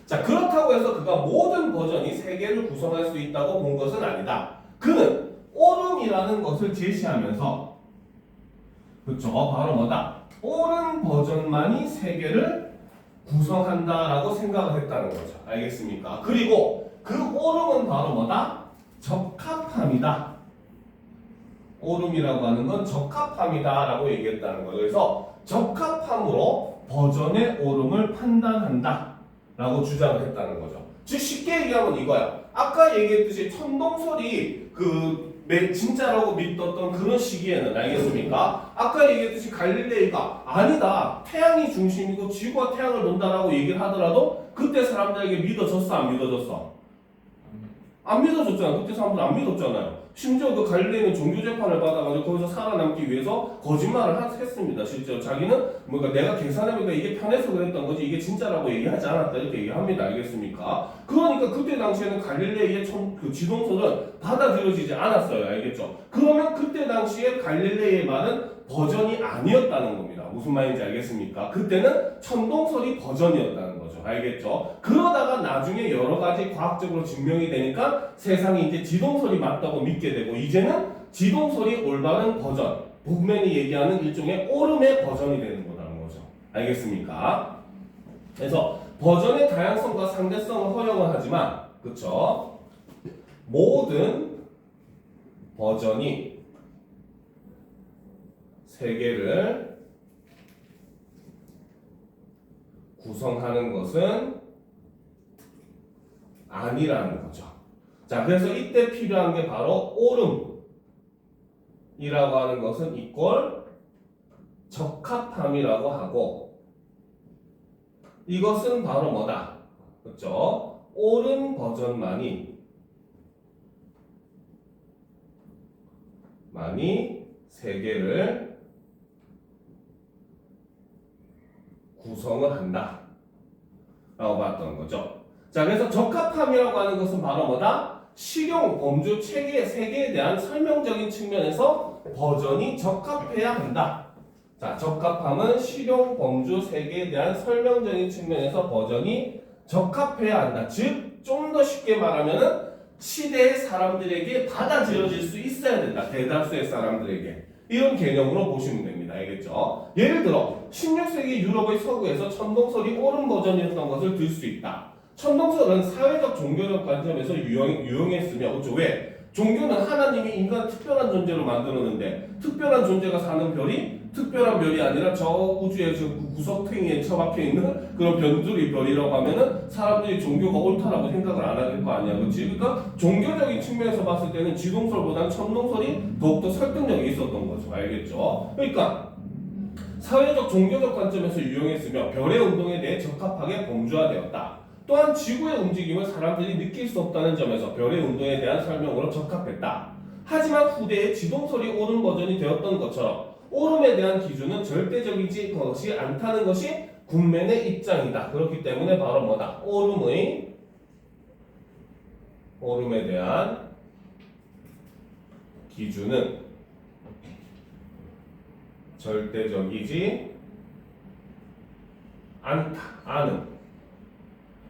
자, 그렇다고 해서 그가 모든 버전이 세계를 구성할 수 있다고 본 것은 아니다. 그는 옳음이라는 것을 제시하면서 그렇죠? 바로 뭐다? 옳은 버전만이 세계를 구성한다라고 생각을 했다는 거죠. 알겠습니까? 그리고 그 옳음은 바로 뭐다? 적합함이다. 옳음이라고 하는 건 적합함이다라고 얘기했다는 거죠. 그래서 적합함으로 버전의 옳음을 판단한다. 라고 주장을 했다는 거죠. 즉 쉽게 얘기하면 이거야. 아까 얘기했듯이 천동설이 진짜라고 믿었던 그런 시기에는 알겠습니까? 아까 얘기했듯이 갈릴레이가 아니다. 태양이 중심이고 지구가 태양을 논다라고 얘기를 하더라도 그때 사람들에게 믿어졌어 안 믿어졌어? 안 믿어졌잖아. 그때 사람들 안 믿었잖아요. 심지어 그 갈릴레이는 종교 재판을 받아가지고 거기서 살아남기 위해서 거짓말을 했습니다. 실제로 자기는 뭔가 내가 계산해보니까 이게 편해서 그랬던 거지 이게 진짜라고 얘기하지 않았다 이렇게 얘기합니다. 알겠습니까? 그러니까 그때 당시에는 갈릴레이의 그 지동설은 받아들여지지 않았어요. 알겠죠? 그러면 그때 당시에 갈릴레이의 말은 버전이 아니었다는 겁니다. 무슨 말인지 알겠습니까? 그때는 천동설이 버전이었다는 거죠. 알겠죠? 그러다가 나중에 여러 가지 과학적으로 증명이 되니까 세상이 이제 지동설이 맞다고 믿게 되고 이제는 지동설이 올바른 버전, 북맨이 얘기하는 일종의 옳음의 버전이 되는 거라는 거죠. 알겠습니까? 그래서 버전의 다양성과 상대성을 허용을 하지만 그쵸? 모든 버전이 세계를 구성하는 것은 아니라는 거죠. 자, 그래서 이때 필요한 게 바로 옳음이라고 하는 것은 이꼴 적합함이라고 하고 이것은 바로 뭐다? 그렇죠? 옳은 버전만이 세계를 구성을 한다 라고 봤던 거죠. 자, 그래서 적합함이라고 하는 것은 바로 뭐다? 실용, 범주, 체계, 세계에 대한 설명적인 측면에서 버전이 적합해야 한다. 자, 적합함은 실용, 범주, 세계에 대한 설명적인 측면에서 버전이 적합해야 한다. 즉, 좀 더 쉽게 말하면은 시대의 사람들에게 받아들여질 수 있어야 된다. 대다수의 사람들에게. 이런 개념으로 보시면 됩니다. 알겠죠? 예를 들어 16세기 유럽의 서구에서 천동설이 옳은 버전이었던 것을 들 수 있다. 천동설은 사회적 종교적 관점에서 유용했으며 그렇죠? 왜? 종교는 하나님이 인간을 특별한 존재로 만들었는데 특별한 존재가 사는 별이 특별한 별이 아니라 저 우주의 저 구석탱이에 처박혀 있는 그런 변두리 별이라고 하면은 사람들이 종교가 옳다라고 생각을 안 하는 거 아니야, 그렇지? 그러니까 종교적인 측면에서 봤을 때는 지동설보다는 천동설이 더욱더 설득력이 있었던 거죠, 알겠죠? 그러니까 사회적 종교적 관점에서 유용했으며 별의 운동에 대해 적합하게 범주화되었다. 또한 지구의 움직임을 사람들이 느낄 수 없다는 점에서 별의 운동에 대한 설명으로 적합했다. 하지만 후대에 지동설이 옳은 버전이 되었던 것처럼 오름에 대한 기준은 절대적이지 것이 않다는 것이 굿맨의 입장이다. 그렇기 때문에 바로 뭐다? 오름에 대한 기준은 절대적이지 않은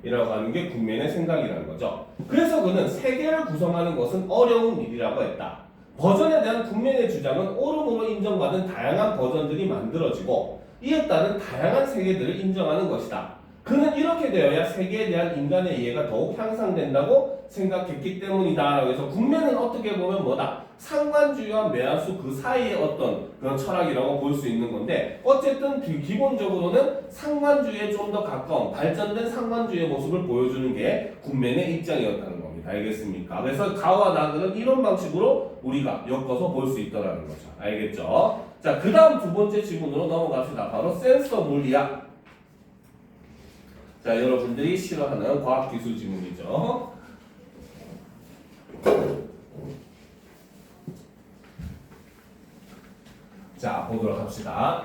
이라고 하는 게 굿맨의 생각이라는 거죠. 그래서 그는 세계를 구성하는 것은 어려운 일이라고 했다. 버전에 대한 굿맨의 주장은 오름으로 인정받은 다양한 버전들이 만들어지고 이에 따른 다양한 세계들을 인정하는 것이다. 그는 이렇게 되어야 세계에 대한 인간의 이해가 더욱 향상된다고 생각했기 때문이다. 그래서 굿맨은 어떻게 보면 뭐다? 상관주의와 매화수 그 사이의 어떤 그런 철학이라고 볼 수 있는 건데 어쨌든 기본적으로는 상관주의에 좀 더 가까운 발전된 상관주의의 모습을 보여주는 게 굿맨의 입장이었다는 겁니다. 알겠습니까? 그래서 가와 나그는 이런 방식으로 우리가 엮어서 볼 수 있다는 거죠. 알겠죠? 자, 그 다음 두 번째 지문으로 넘어갑시다. 바로 센서 물리학. 자, 여러분들이 싫어하는 과학기술 지문이죠. 자, 보도록 합시다.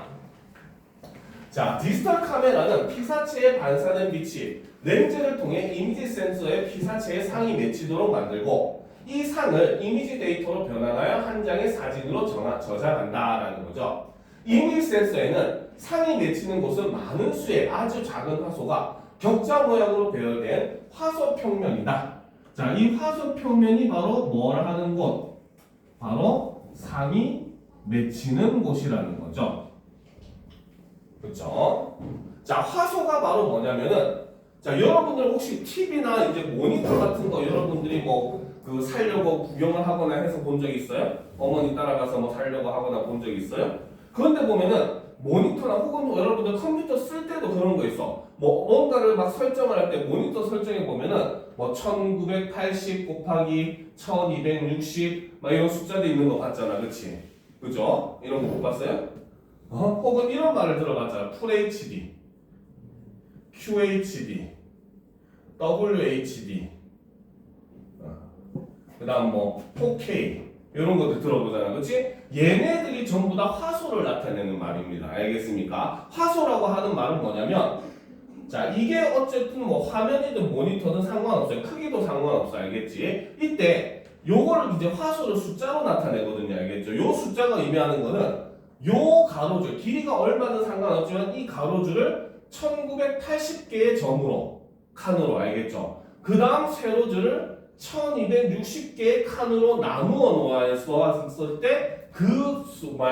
자, 디지털 카메라는 피사체에 반사된 빛이 렌즈를 통해 이미지 센서에 피사체의 상이 맺히도록 만들고 이 상을 이미지 데이터로 변환하여 한 장의 사진으로 저장한다라는 거죠. 이미지 센서에는 상이 맺히는 곳은 많은 수의 아주 작은 화소가 격자 모양으로 배열된 화소 평면이다. 자, 이 화소 평면이 바로 뭘 하는 곳? 바로 상이 맺히는 곳이라는 거죠. 그렇죠? 자, 화소가 바로 뭐냐면은 자, 여러분들 혹시 TV나 이제 모니터 같은 거 여러분들이 뭐 그 살려고 구경을 하거나 해서 본 적 있어요? 어머니 따라가서 뭐 살려고 하거나 본 적 있어요? 그런데 보면은 모니터나 혹은 뭐 여러분들 컴퓨터 쓸 때도 그런 거 있어. 뭐 뭔가를 막 설정을 할 때 모니터 설정해 보면은 뭐 1980 곱하기 1260 막 이런 숫자도 있는 거 봤잖아. 그치? 그죠? 이런 거 못 봤어요? 혹은 이런 말을 들어봤잖아. FHD, QHD, WHD, 그 다음 뭐 4K 이런 것들 들어보잖아. 그치? 얘네들이 전부 다 화소를 나타내는 말입니다. 알겠습니까? 화소라고 하는 말은 뭐냐면 자, 이게 어쨌든 뭐 화면이든 모니터든 상관없어요. 크기도 상관없어. 알겠지? 이때 요거를 이제 화소를 숫자로 나타내거든요. 알겠죠? 요 숫자가 의미하는 거는 요 가로줄, 길이가 얼마든 상관없지만 이 가로줄을 1980개의 점으로, 칸으로, 알겠죠? 그 다음 세로줄을 1260개의 칸으로 나누어 놓았을 때 그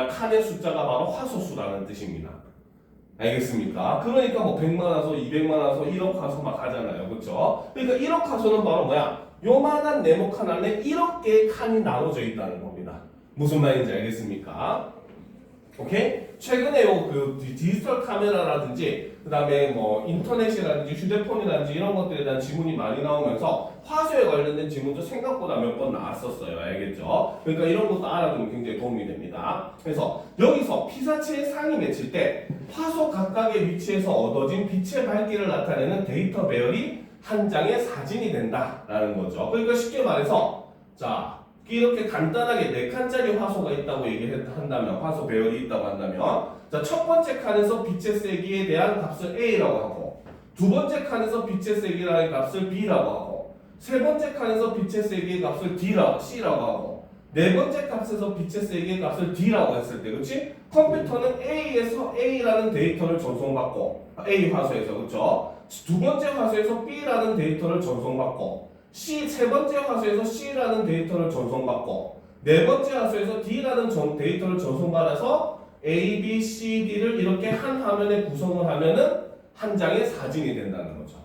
칸의 숫자가 바로 화소수라는 뜻입니다. 알겠습니까? 그러니까 뭐 100만 화소, 200만 화소, 1억 화소 막 하잖아요. 그렇죠? 그러니까 1억 화소는 바로 뭐야? 요만한 네모 칸 안에 1억 개의 칸이 나눠져 있다는 겁니다. 무슨 말인지 알겠습니까? 오케이? 최근에 그 디지털 카메라라든지 그 다음에 뭐 인터넷이라든지 휴대폰이라든지 이런 것들에 대한 지문이 많이 나오면서 화소에 관련된 지문도 생각보다 몇 번 나왔었어요. 알겠죠? 그러니까 이런 것도 알아두면 굉장히 도움이 됩니다. 그래서 여기서 피사체의 상이 맺힐 때 화소 각각의 위치에서 얻어진 빛의 밝기를 나타내는 데이터 배열이 한 장의 사진이 된다라는 거죠. 그러니까 쉽게 말해서 자, 이렇게 간단하게 4칸짜리 화소가 있다고 얘기한다면 화소 배열이 있다고 한다면 자, 첫 번째 칸에서 빛의 세기에 대한 값을 A라고 하고 두 번째 칸에서 빛의 세기라는 값을 B라고 하고 세 번째 칸에서 빛의 세기의 값을 C라고 하고 네 번째 값에서 빛의 세기의 값을 D라고 했을 때 그렇지? 컴퓨터는 A에서 A라는 데이터를 전송받고 A 화소에서 그렇죠? 두 번째 화소에서 B라는 데이터를 전송받고 세 번째 화소에서 C라는 데이터를 전송받고 네 번째 화소에서 D라는 데이터를 전송받아서 A, B, C, D를 이렇게 한 화면에 구성을 하면은 한 장의 사진이 된다는 거죠.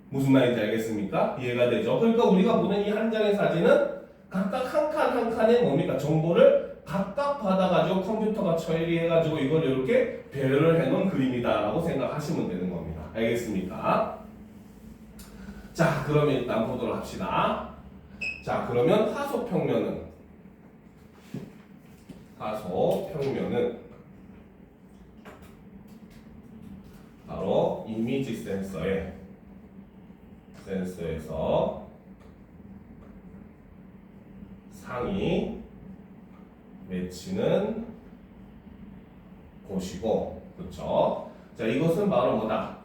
무슨 말인지 알겠습니까? 이해가 되죠? 그러니까 우리가 보는 이 한 장의 사진은 각각 한 칸 한 칸의 뭡니까? 정보를 각각 받아가지고 컴퓨터가 처리해가지고 이걸 이렇게 배열을 해놓은 그림이다라고 생각하시면 되는 겁니다. 알겠습니까? 자, 그러면 일단 보도록 합시다. 자, 그러면 화소 평면은 바로 이미지 센서에서 상이 맺히는 곳이고, 그렇죠? 자, 이것은 바로 뭐다?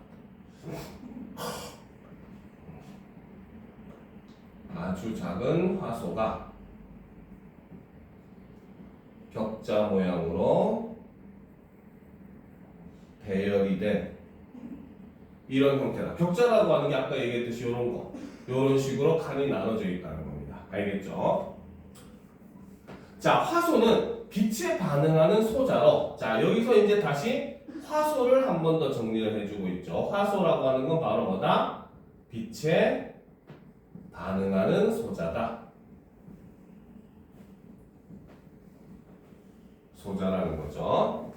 아주 작은 화소가 격자 모양으로 배열이 된 이런 형태다. 격자라고 하는 게 아까 얘기했듯이 이런 거, 이런 식으로 칸이 나눠져 있다는 겁니다. 알겠죠? 자, 화소는 빛에 반응하는 소자로, 자, 여기서 이제 다시 화소를 한 번 더 정리를 해주고 있죠. 화소라고 하는 건 바로 뭐다? 빛에 반응하는 소자다. 소자라는 거죠.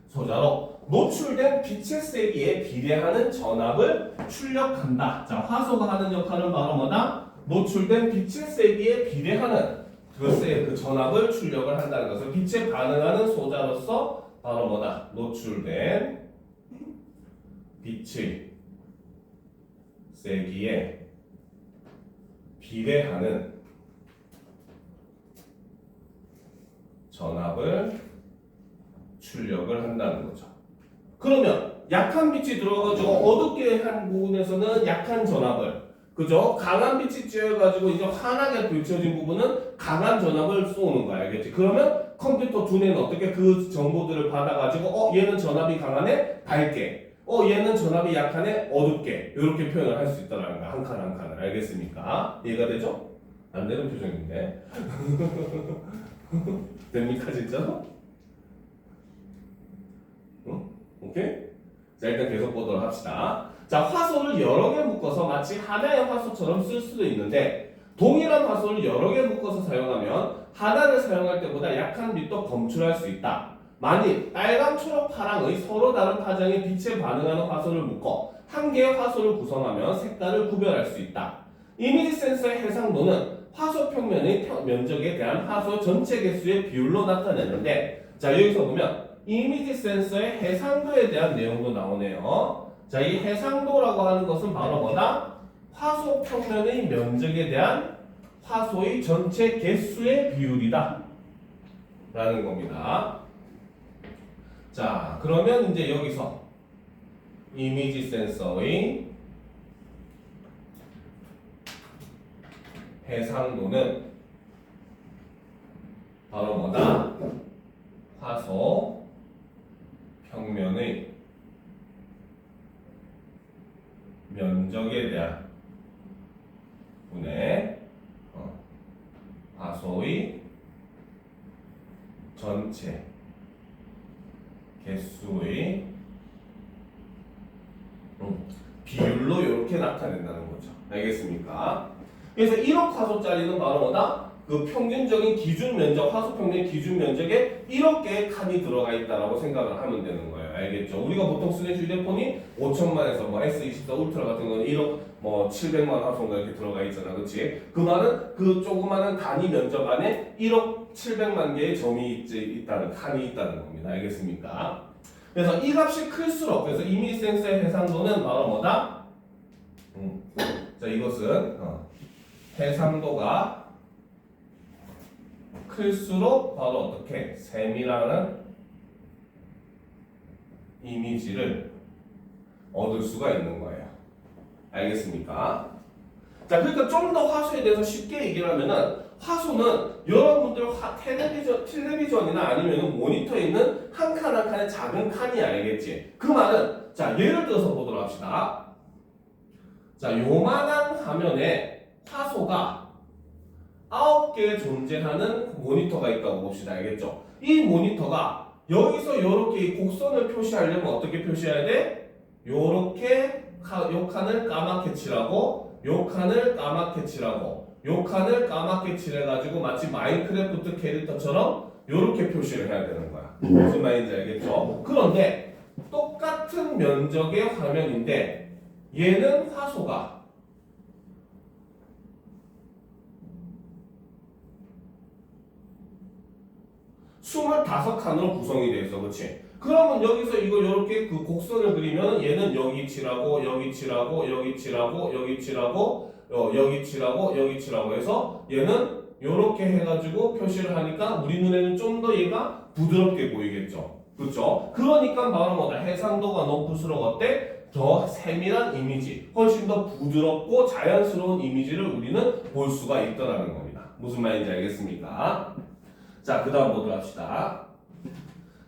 소자로 노출된 빛의 세기에 비례하는 전압을 출력한다. 자, 화소가 하는 역할은 바로 뭐다? 노출된 빛의 세기에 비례하는 그 전압을 출력을 한다는 것을 빛에 반응하는 소자로서 바로 뭐다? 노출된 빛의 세기에 비례하는 전압을 출력을 한다는 거죠. 그러면 약한 빛이 들어가지고 어둡게 한 부분에서는 약한 전압을, 그죠? 강한 빛이 쬐어가지고 이제 환하게 비춰진 부분은 강한 전압을 쏘는 거야, 알겠지? 그러면 컴퓨터 두뇌는 어떻게 그 정보들을 받아가지고 얘는 전압이 강하네? 밝게. 얘는 전압이 약하네? 어둡게. 이렇게 표현을 할 수 있다는 거야. 한 칸 한 칸을. 알겠습니까? 이해가 되죠? 안 되는 표정인데. 됩니까, 진짜로? 오케이? 자, 일단 계속 보도록 합시다. 자, 화소를 여러 개 묶어서 마치 하나의 화소처럼 쓸 수도 있는데, 동일한 화소를 여러 개 묶어서 사용하면 하나를 사용할 때보다 약한 빛도 검출할 수 있다. 만일 빨강, 초록, 파랑의 서로 다른 파장의 빛에 반응하는 화소를 묶어 한 개의 화소를 구성하면 색깔을 구별할 수 있다. 이미지 센서의 해상도는 화소 평면의 면적에 대한 화소 전체 개수의 비율로 나타내는데, 자, 여기서 보면 이미지 센서의 해상도에 대한 내용도 나오네요. 자, 이 해상도라고 하는 것은 바로 뭐다? 화소 평면의 면적에 대한 화소의 전체 개수의 비율이다 라는 겁니다. 자, 그러면 이제 여기서 이미지 센서의 해상도는 바로 뭐다? 화소 평면의 면적에 대한 분의 화소의 전체 개수의 비율로 이렇게 나타낸다는 거죠. 알겠습니까? 그래서 1억 화소짜리는 바로 뭐다? 그 평균적인 기준 면적, 화소 평균 기준 면적에 1억 개의 칸이 들어가 있다라고 생각을 하면 되는 거예요. 알겠죠? 우리가 보통 쓰는 휴대폰이 5천만에서 뭐 S24 울트라 같은 거는 1억 뭐 700만 화소인가 이렇게 들어가 있잖아. 그렇지? 그 말은 그 조그마한 단위 면적 안에 1억 700만 개의 점이 있다는 칸이 있다는 겁니다. 알겠습니까? 그래서 이 값이 클수록, 그래서 이미지 센서의 해상도는 바로 뭐다? 자, 이것은 해상도가 클수록 바로 어떻게 세밀한 이미지를 얻을 수가 있는 거예요. 알겠습니까? 자, 그러니까 좀 더 화소에 대해서 쉽게 얘기를 하면은, 화소는 여러분들 텔레비전이나 아니면 모니터에 있는 한 칸 한 칸의 작은 칸이 알겠지? 그 말은, 자, 예를 들어서 보도록 합시다. 자, 요만한 화면에 화소가 9개 존재하는 모니터가 있다고 봅시다. 알겠죠? 이 모니터가 여기서 이렇게 곡선을 표시하려면 어떻게 표시해야 돼? 요렇게 요 칸을 까맣게 칠하고, 요 칸을 까맣게 칠하고, 요 칸을 까맣게 칠해가지고 마치 마인크래프트 캐릭터처럼 요렇게 표시를 해야 되는 거야. 무슨 말인지 알겠죠? 그런데 똑같은 면적의 화면인데 얘는 화소가 25칸으로 구성이 되어 있어. 그렇지? 그러면 여기서 이거 이렇게 그 곡선을 그리면 얘는 여기 칠하고 여기 칠하고 여기 칠하고 여기 칠하고 여기 칠하고 여기 칠하고 해서 얘는 이렇게 해가지고 표시를 하니까 우리 눈에는 좀 더 얘가 부드럽게 보이겠죠. 그렇죠? 그러니까 바로 뭐다? 해상도가 높을수록 어때? 더 세밀한 이미지, 훨씬 더 부드럽고 자연스러운 이미지를 우리는 볼 수가 있더라는 겁니다. 무슨 말인지 알겠습니까? 자, 그 다음 보도록 합시다.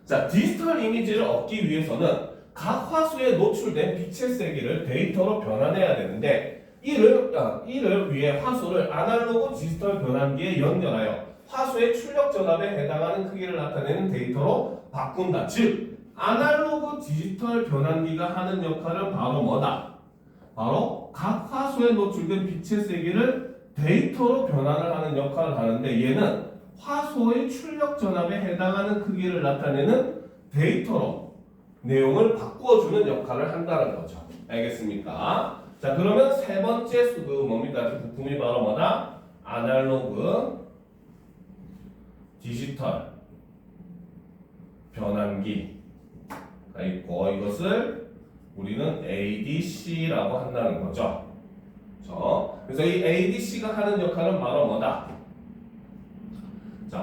자, 디지털 이미지를 얻기 위해서는 각 화수에 노출된 빛의 세기를 데이터로 변환해야 되는데 이를 위해 화수를 아날로그 디지털 변환기에 연결하여 화수의 출력 전압에 해당하는 크기를 나타내는 데이터로 바꾼다. 즉, 아날로그 디지털 변환기가 하는 역할은 바로 뭐다? 바로 각 화수에 노출된 빛의 세기를 데이터로 변환을 하는 역할을 하는데 얘는 화소의 출력 전압에 해당하는 크기를 나타내는 데이터로 내용을 바꾸어주는 역할을 한다는 거죠. 알겠습니까? 자, 그러면 세 번째 뭡니까? 그 부품이 바로 뭐다? 아날로그 디지털 변환기가 있고 이것을 우리는 ADC라고 한다는 거죠. 그래서 이 ADC가 하는 역할은 바로 뭐다? 자,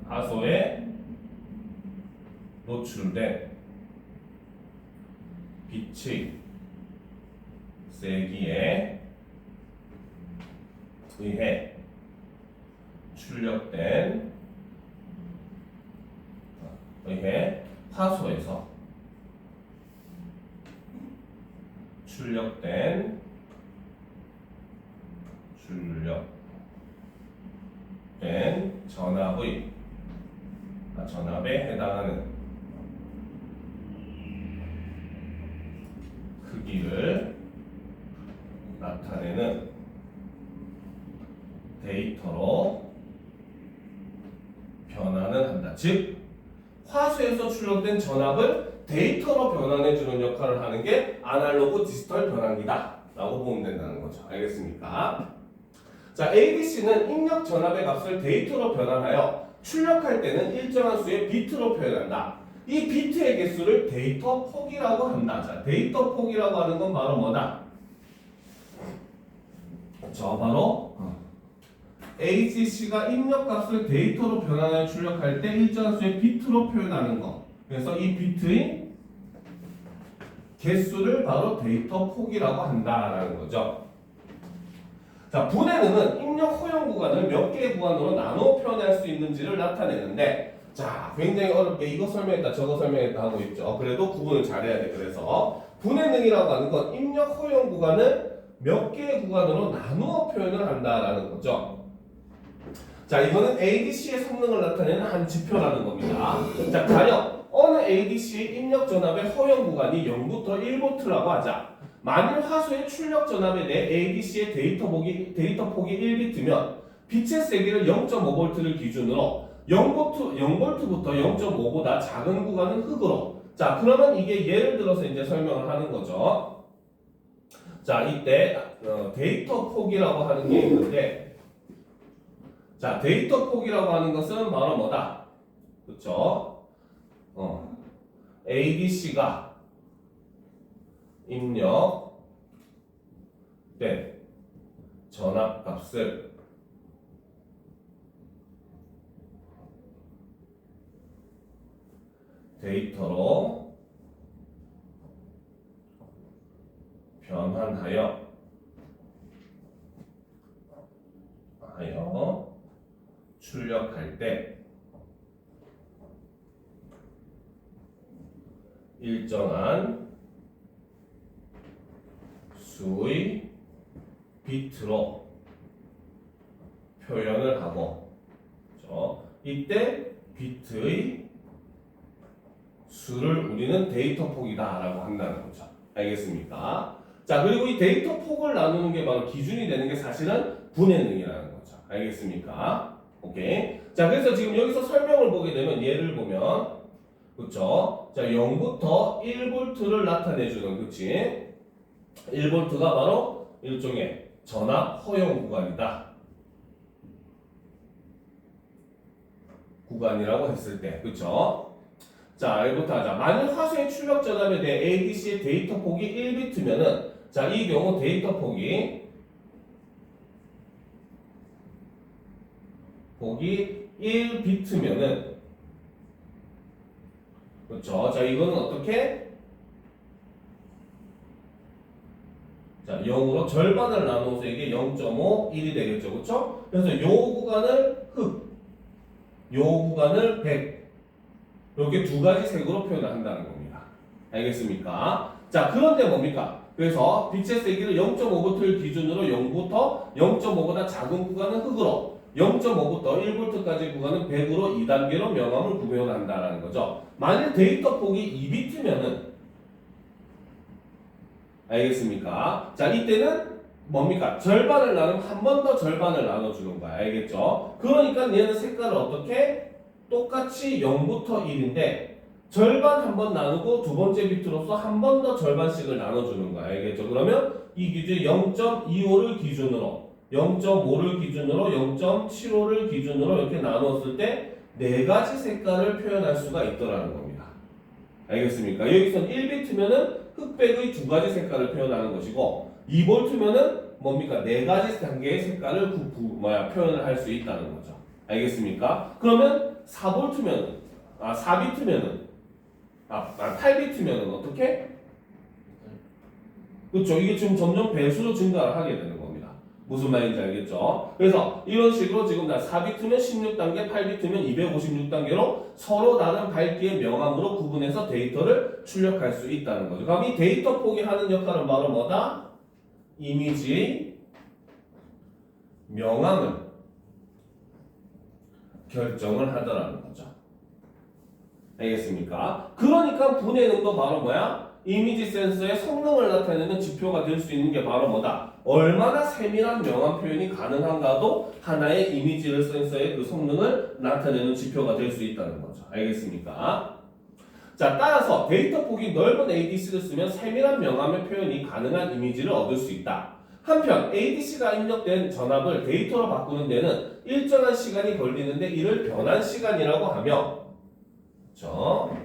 화소에 노출된 빛의 세기에 의해 화소에서 출력된 전압에 해당하는 크기를 나타내는 데이터로 변환을 한다. 즉, 화수에서 출력된 전압을 데이터로 변환해주는 역할을 하는 게 아날로그 디지털 변환기다 라고 보면 된다는 거죠. 알겠습니까? 자, ADC는 입력 전압의 값을 데이터로 변환하여 출력할 때는 일정한 수의 비트로 표현한다. 이 비트의 개수를 데이터 폭이라고 한다. 자, 데이터 폭이라고 하는 건 바로 뭐다? 바로 ADC가 입력값을 데이터로 변환하여 출력할 때 일정한 수의 비트로 표현하는 거. 그래서 이 비트의 개수를 바로 데이터 폭이라고 한다라는 거죠. 자, 분해능은 입력 허용 구간을 몇 개의 구간으로 나눠 표현할 수 있는지를 나타내는데, 자, 굉장히 어렵게 이거 설명했다 저거 설명했다 하고 있죠. 그래도 구분을 잘해야 돼. 그래서 분해능이라고 하는 건 입력 허용 구간을 몇 개의 구간으로 나누어 표현을 한다라는 거죠. 자, 이거는 ADC의 성능을 나타내는 한 지표라는 겁니다. 자, 가령 어느 ADC의 입력 전압의 허용 구간이 0부터 1V라고 하자. 만일 화수의 출력 전압에 대해 ADC의 데이터 폭이 1비트면 빛의 세기를 0.5V를 기준으로 0V부터 0.5보다 작은 구간은 흑으로. 자, 그러면 이게 예를 들어서 이제 설명을 하는 거죠. 자, 이때 데이터 폭이라고 하는 게 있는데, 자, 데이터 폭이라고 하는 것은 바로 뭐다? 그렇죠? ADC가 입력된 전압값을 데이터로 변환하여 출력할 때 일정한 수의 비트로 표현을 하고, 그렇죠? 이때 비트의 수를 우리는 데이터 폭이다 라고 한다는 거죠. 알겠습니까? 자, 그리고 이 데이터 폭을 나누는 게 바로 기준이 되는 게 사실은 분해능이라는 거죠. 알겠습니까? 오케이. 자, 그래서 지금 여기서 설명을 보게 되면 예를 보면, 그렇죠? 자, 0부터 1V를 나타내주는, 그치? 1V가 바로 일종의 전압 허용 구간이다. 구간이라고 했을 때, 그쵸? 자, 이거부터 하자. 만일 화소의 출력 전압에 대해 ADC의 데이터 폭이 1비트면은, 자, 이 경우 데이터 폭이 1비트면은, 그렇죠? 자, 이거는 어떻게? 자, 0으로 절반을 나누어서 이게 0.5, 1이 되겠죠, 그렇죠? 그래서 요 구간을 흑, 요 구간을 백, 이렇게 두 가지 색으로 표현을 한다는 겁니다. 알겠습니까? 자, 그런데 뭡니까? 그래서 빛의 세기를 0.5V를 기준으로 0부터 0.5보다 작은 구간은 흑으로, 0.5부터 1V까지 구간은 100으로 2단계로 명암을 구별한다는 거죠. 만일 데이터 폭이 2비트면은, 알겠습니까? 자, 이때는 뭡니까? 절반을 나누면 한 번 더 절반을 나눠주는 거야. 알겠죠? 그러니까 얘는 색깔을 어떻게? 똑같이 0부터 1인데 절반 한 번 나누고 두 번째 비트로서 한 번 더 절반씩을 나눠주는 거야. 알겠죠? 그러면 이 기준 0.25를 기준으로 0.5를 기준으로 0.75를 기준으로 이렇게 나눴을 때 네 가지 색깔을 표현할 수가 있더라는 겁니다. 알겠습니까? 여기선 1비트면은 흑백의 두 가지 색깔을 표현하는 것이고 2V면은 뭡니까? 네 가지 단계의 색깔을 표현을 할 수 있다는 거죠. 알겠습니까? 그러면 4V면은 4비트면은 8비트면은 어떻게? 그렇죠. 이게 지금 점점 배수로 증가를 하게 되는 겁니다. 무슨 말인지 알겠죠? 그래서 이런 식으로 지금 4비트면 16단계, 8비트면 256단계로 서로 다른 밝기의 명암으로 구분해서 데이터를 출력할 수 있다는 거죠. 그럼 이 데이터 폭이 하는 역할은 바로 뭐다? 이미지의 명암을 결정을 하더라는 거죠. 알겠습니까? 그러니까 분해 능도 바로 뭐야? 이미지 센서의 성능을 나타내는 지표가 될 수 있는 게 바로 뭐다? 얼마나 세밀한 명암 표현이 가능한가도 하나의 이미지 센서의 그 성능을 나타내는 지표가 될 수 있다는 거죠. 알겠습니까? 자, 따라서 데이터 폭이 넓은 ADC를 쓰면 세밀한 명암의 표현이 가능한 이미지를 얻을 수 있다. 한편 ADC가 입력된 전압을 데이터로 바꾸는 데는 일정한 시간이 걸리는데 이를 변환 시간이라고 하며, 그렇죠?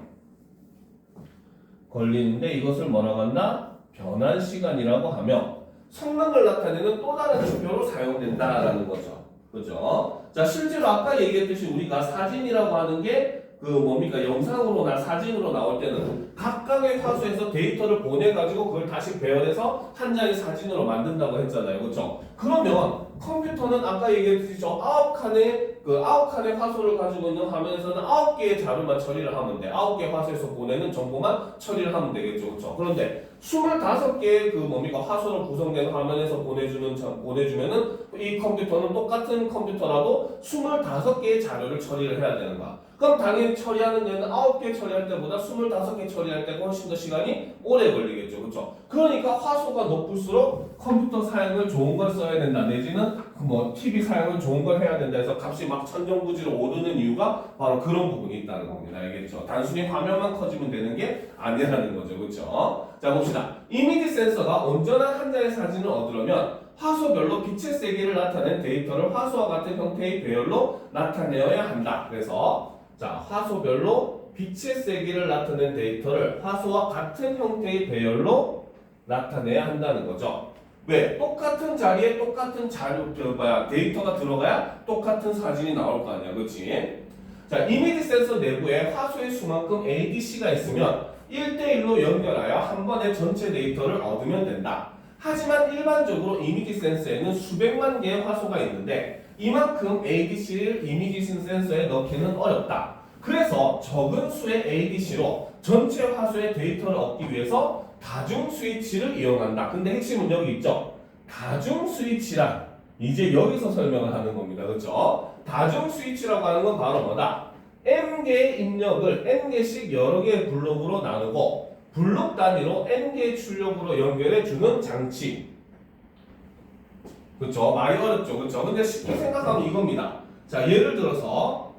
걸리는데 이것을 뭐라고 한다? 변환 시간이라고 하며 성능을 나타내는 또 다른 지표로 사용된다라는 거죠. 그죠? 자, 실제로 아까 얘기했듯이 우리가 사진이라고 하는 게 그 뭡니까? 영상으로나 사진으로 나올 때는 각각의 화소에서 데이터를 보내가지고 그걸 다시 배열해서 한 장의 사진으로 만든다고 했잖아요. 그렇죠? 그러면 컴퓨터는 아까 얘기했듯이 저 9칸의 화소를 가지고 있는 화면에서는 9개의 자료만 처리를 하면 돼. 9개 화소에서 보내는 정보만 처리를 하면 되겠죠. 그렇죠? 그런데 25개의 그 뭡니까? 화소로 구성된 화면에서 보내주면은 이 컴퓨터는 똑같은 컴퓨터라도 25개의 자료를 처리를 해야 되는 거야. 그럼 당연히 처리하는 데는 9개 처리할 때보다 25개 처리할 때가 훨씬 더 시간이 오래 걸리겠죠. 그렇죠? 그러니까 화소가 높을수록 컴퓨터 사양을 좋은 걸 써야 된다. 내지는 뭐 TV 사양을 좋은 걸 해야 된다 해서 값이 막 천정부지로 오르는 이유가 바로 그런 부분이 있다는 겁니다. 알겠죠? 단순히 화면만 커지면 되는 게 아니라는 거죠. 그렇죠? 자, 봅시다. 이미지 센서가 온전한 한 장의 사진을 얻으려면 화소별로 빛의 세기를 나타낸 데이터를 화소와 같은 형태의 배열로 나타내어야 한다. 그래서 자, 화소별로 빛의 세기를 나타낸 데이터를 화소와 같은 형태의 배열로 나타내야 한다는 거죠. 왜? 똑같은 자리에 똑같은 데이터가 들어가야 똑같은 사진이 나올 거 아니야. 그렇지? 자, 이미지 센서 내부에 화소의 수만큼 ADC가 있으면 1대1로 연결하여 한 번에 전체 데이터를 얻으면 된다. 하지만 일반적으로 이미지 센서에는 수백만 개의 화소가 있는데 이만큼 ADC를 이미지 센서에 넣기는 어렵다. 그래서 적은 수의 ADC로 전체 화소의 데이터를 얻기 위해서 다중 스위치를 이용한다. 근데 핵심은 여기 있죠. 다중 스위치란 이제 여기서 설명을 하는 겁니다. 그렇죠? 다중 스위치라고 하는 건 바로 뭐다? N개의 입력을 N개씩 여러 개의 블록으로 나누고 블록 단위로 N개의 출력으로 연결해 주는 장치. 그렇죠? 많이 어렵죠. 그렇죠? 근데 쉽게 생각하면 이겁니다. 자, 예를 들어서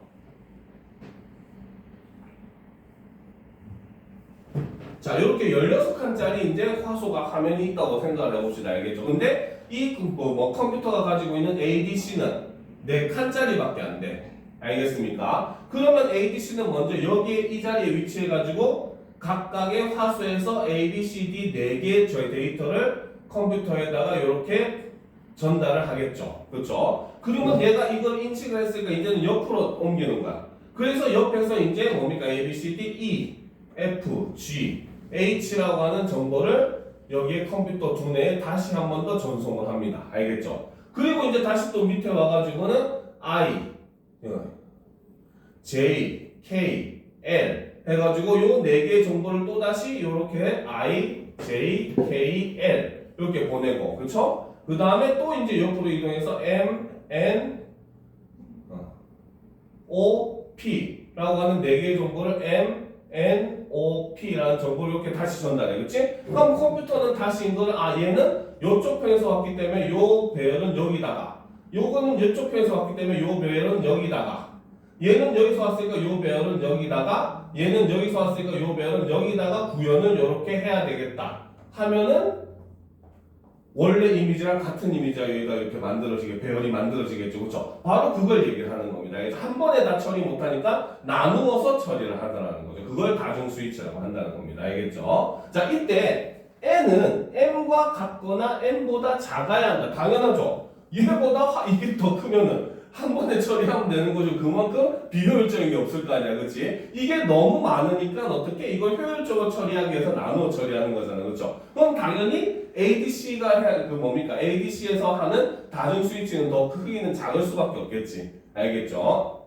자, 이렇게 16칸짜리 이제 화소가 화면이 있다고 생각을 해봅시다. 알겠죠? 근데 이 컴퓨터가 가지고 있는 ADC는 4칸짜리밖에 안 돼. 알겠습니까? 그러면 ADC는 먼저 여기에 이 자리에 위치해가지고 각각의 화소에서 A, B, C, D 4개의 저희 데이터를 컴퓨터에다가 이렇게 전달을 하겠죠. 그렇죠? 그러면 얘가 이걸 인식을 했으니까 이제는 옆으로 옮기는 거야. 그래서 옆에서 이제 뭡니까? A, B, C, D, E, F, G, H라고 하는 정보를 여기에 컴퓨터 두뇌에 다시 한 번 더 전송을 합니다. 알겠죠? 그리고 이제 다시 또 밑에 와가지고는 I, J, K, L 해가지고 요 4개의 정보를 또 다시 요렇게 I, J, K, L 이렇게 보내고, 그쵸? 그 다음에 또 이제 옆으로 이동해서 M, N, O, P 라고 하는 4개의 정보를 M, N, O, P라는 정보를 이렇게 다시 전달해. 그치? 그럼 컴퓨터는 다시 이거를, 얘는 요쪽 편에서 왔기 때문에 요 배열은 여기다가, 요거는 이쪽 편에서 왔기 때문에 요 배열은 여기다가, 얘는 여기서 왔으니까 요 배열은 여기다가, 얘는 여기서 왔으니까 요 배열은 여기다가 구현을 이렇게 해야 되겠다 하면은 원래 이미지랑 같은 이미지가 여기가 이렇게 만들어지게, 배열이 만들어지겠죠. 그렇죠? 바로 그걸 얘기를 하는 겁니다. 그래서 한 번에 다 처리 못하니까 나누어서 처리를 하더라는 거죠. 그걸 다중 스위치라고 한다는 겁니다. 알겠죠? 자, 이때 n은 m과 같거나 m보다 작아야 한다. 당연하죠. 얘보다 이게 더 크면은 한 번에 처리하면 되는 거죠. 그만큼 비효율적인 게 없을 거 아니야, 그렇지? 이게 너무 많으니까 어떻게 이걸 효율적으로 처리하기 위해서 나누어 처리하는 거잖아, 그렇죠? 그럼 당연히 ADC가 ADC에서 하는 다중 스위치는 더 크기는 작을 수밖에 없겠지, 알겠죠?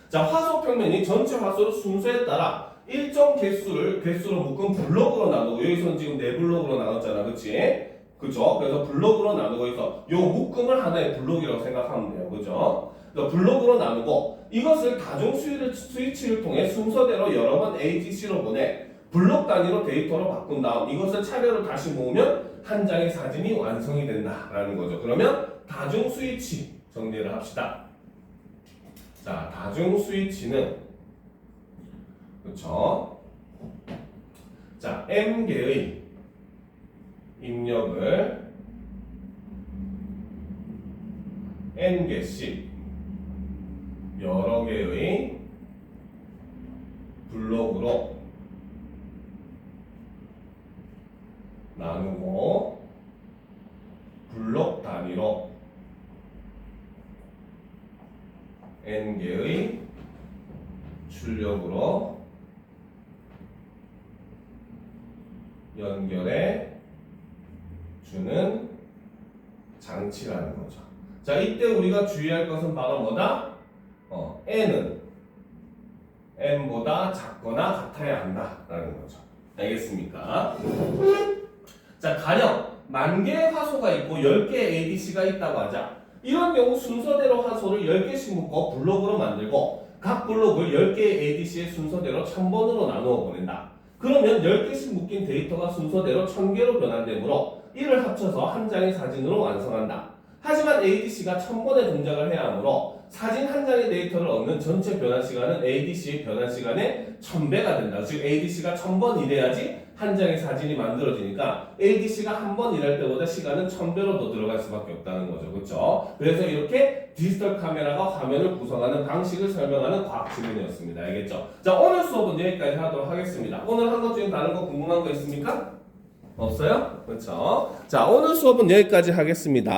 자, 화소 평면이 전체 화소의 순서에 따라 일정 개수로 묶은 블록으로 나누고, 여기서는 지금 4블록으로 나눴잖아, 그렇지? 그죠? 그래서 블록으로 나누고 있어. 요 묶음을 하나의 블록이라고 생각하면 돼요. 그죠? 그래서 블록으로 나누고 이것을 다중 스위치를 통해 순서대로 여러 번 ADC로 보내 블록 단위로 데이터로 바꾼 다음 이것을 차례로 다시 모으면 한 장의 사진이 완성이 된다라는 거죠. 그러면 다중 스위치 정리를 합시다. 자, 다중 스위치는 그렇죠? 자, M개의 입력을 N개씩 여러 개의 블록으로 나누고 블록 단위로 N개의 출력으로 연결해 주는 장치라는 거죠. 자, 이때 우리가 주의할 것은 바로 뭐다? n은 m보다 작거나 같아야 한다라는 거죠. 알겠습니까? 자, 가령 10,000개의 화소가 있고 10개의 ADC가 있다고 하자. 이런 경우 순서대로 화소를 10개씩 묶어 블록으로 만들고 각 블록을 10개의 ADC의 순서대로 1000번으로 나누어 보낸다. 그러면 10개씩 묶인 데이터가 순서대로 1000개로 변환되므로 이를 합쳐서 한 장의 사진으로 완성한다. 하지만 ADC가 1000번의 동작을 해야 하므로 사진 한 장의 데이터를 얻는 전체 변환 시간은 ADC의 변환 시간의 1000배가 된다. 즉 ADC가 1000번 일해야지 한 장의 사진이 만들어지니까 ADC가 한 번 일할 때보다 시간은 1000배로 더 들어갈 수밖에 없다는 거죠. 그렇죠? 그래서 이렇게 디지털 카메라가 화면을 구성하는 방식을 설명하는 과학 지문이었습니다. 알겠죠? 자, 오늘 수업은 여기까지 하도록 하겠습니다. 오늘 한 것 중에 다른 거 궁금한 거 있습니까? 없어요? 그렇죠? 자, 오늘 수업은 여기까지 하겠습니다.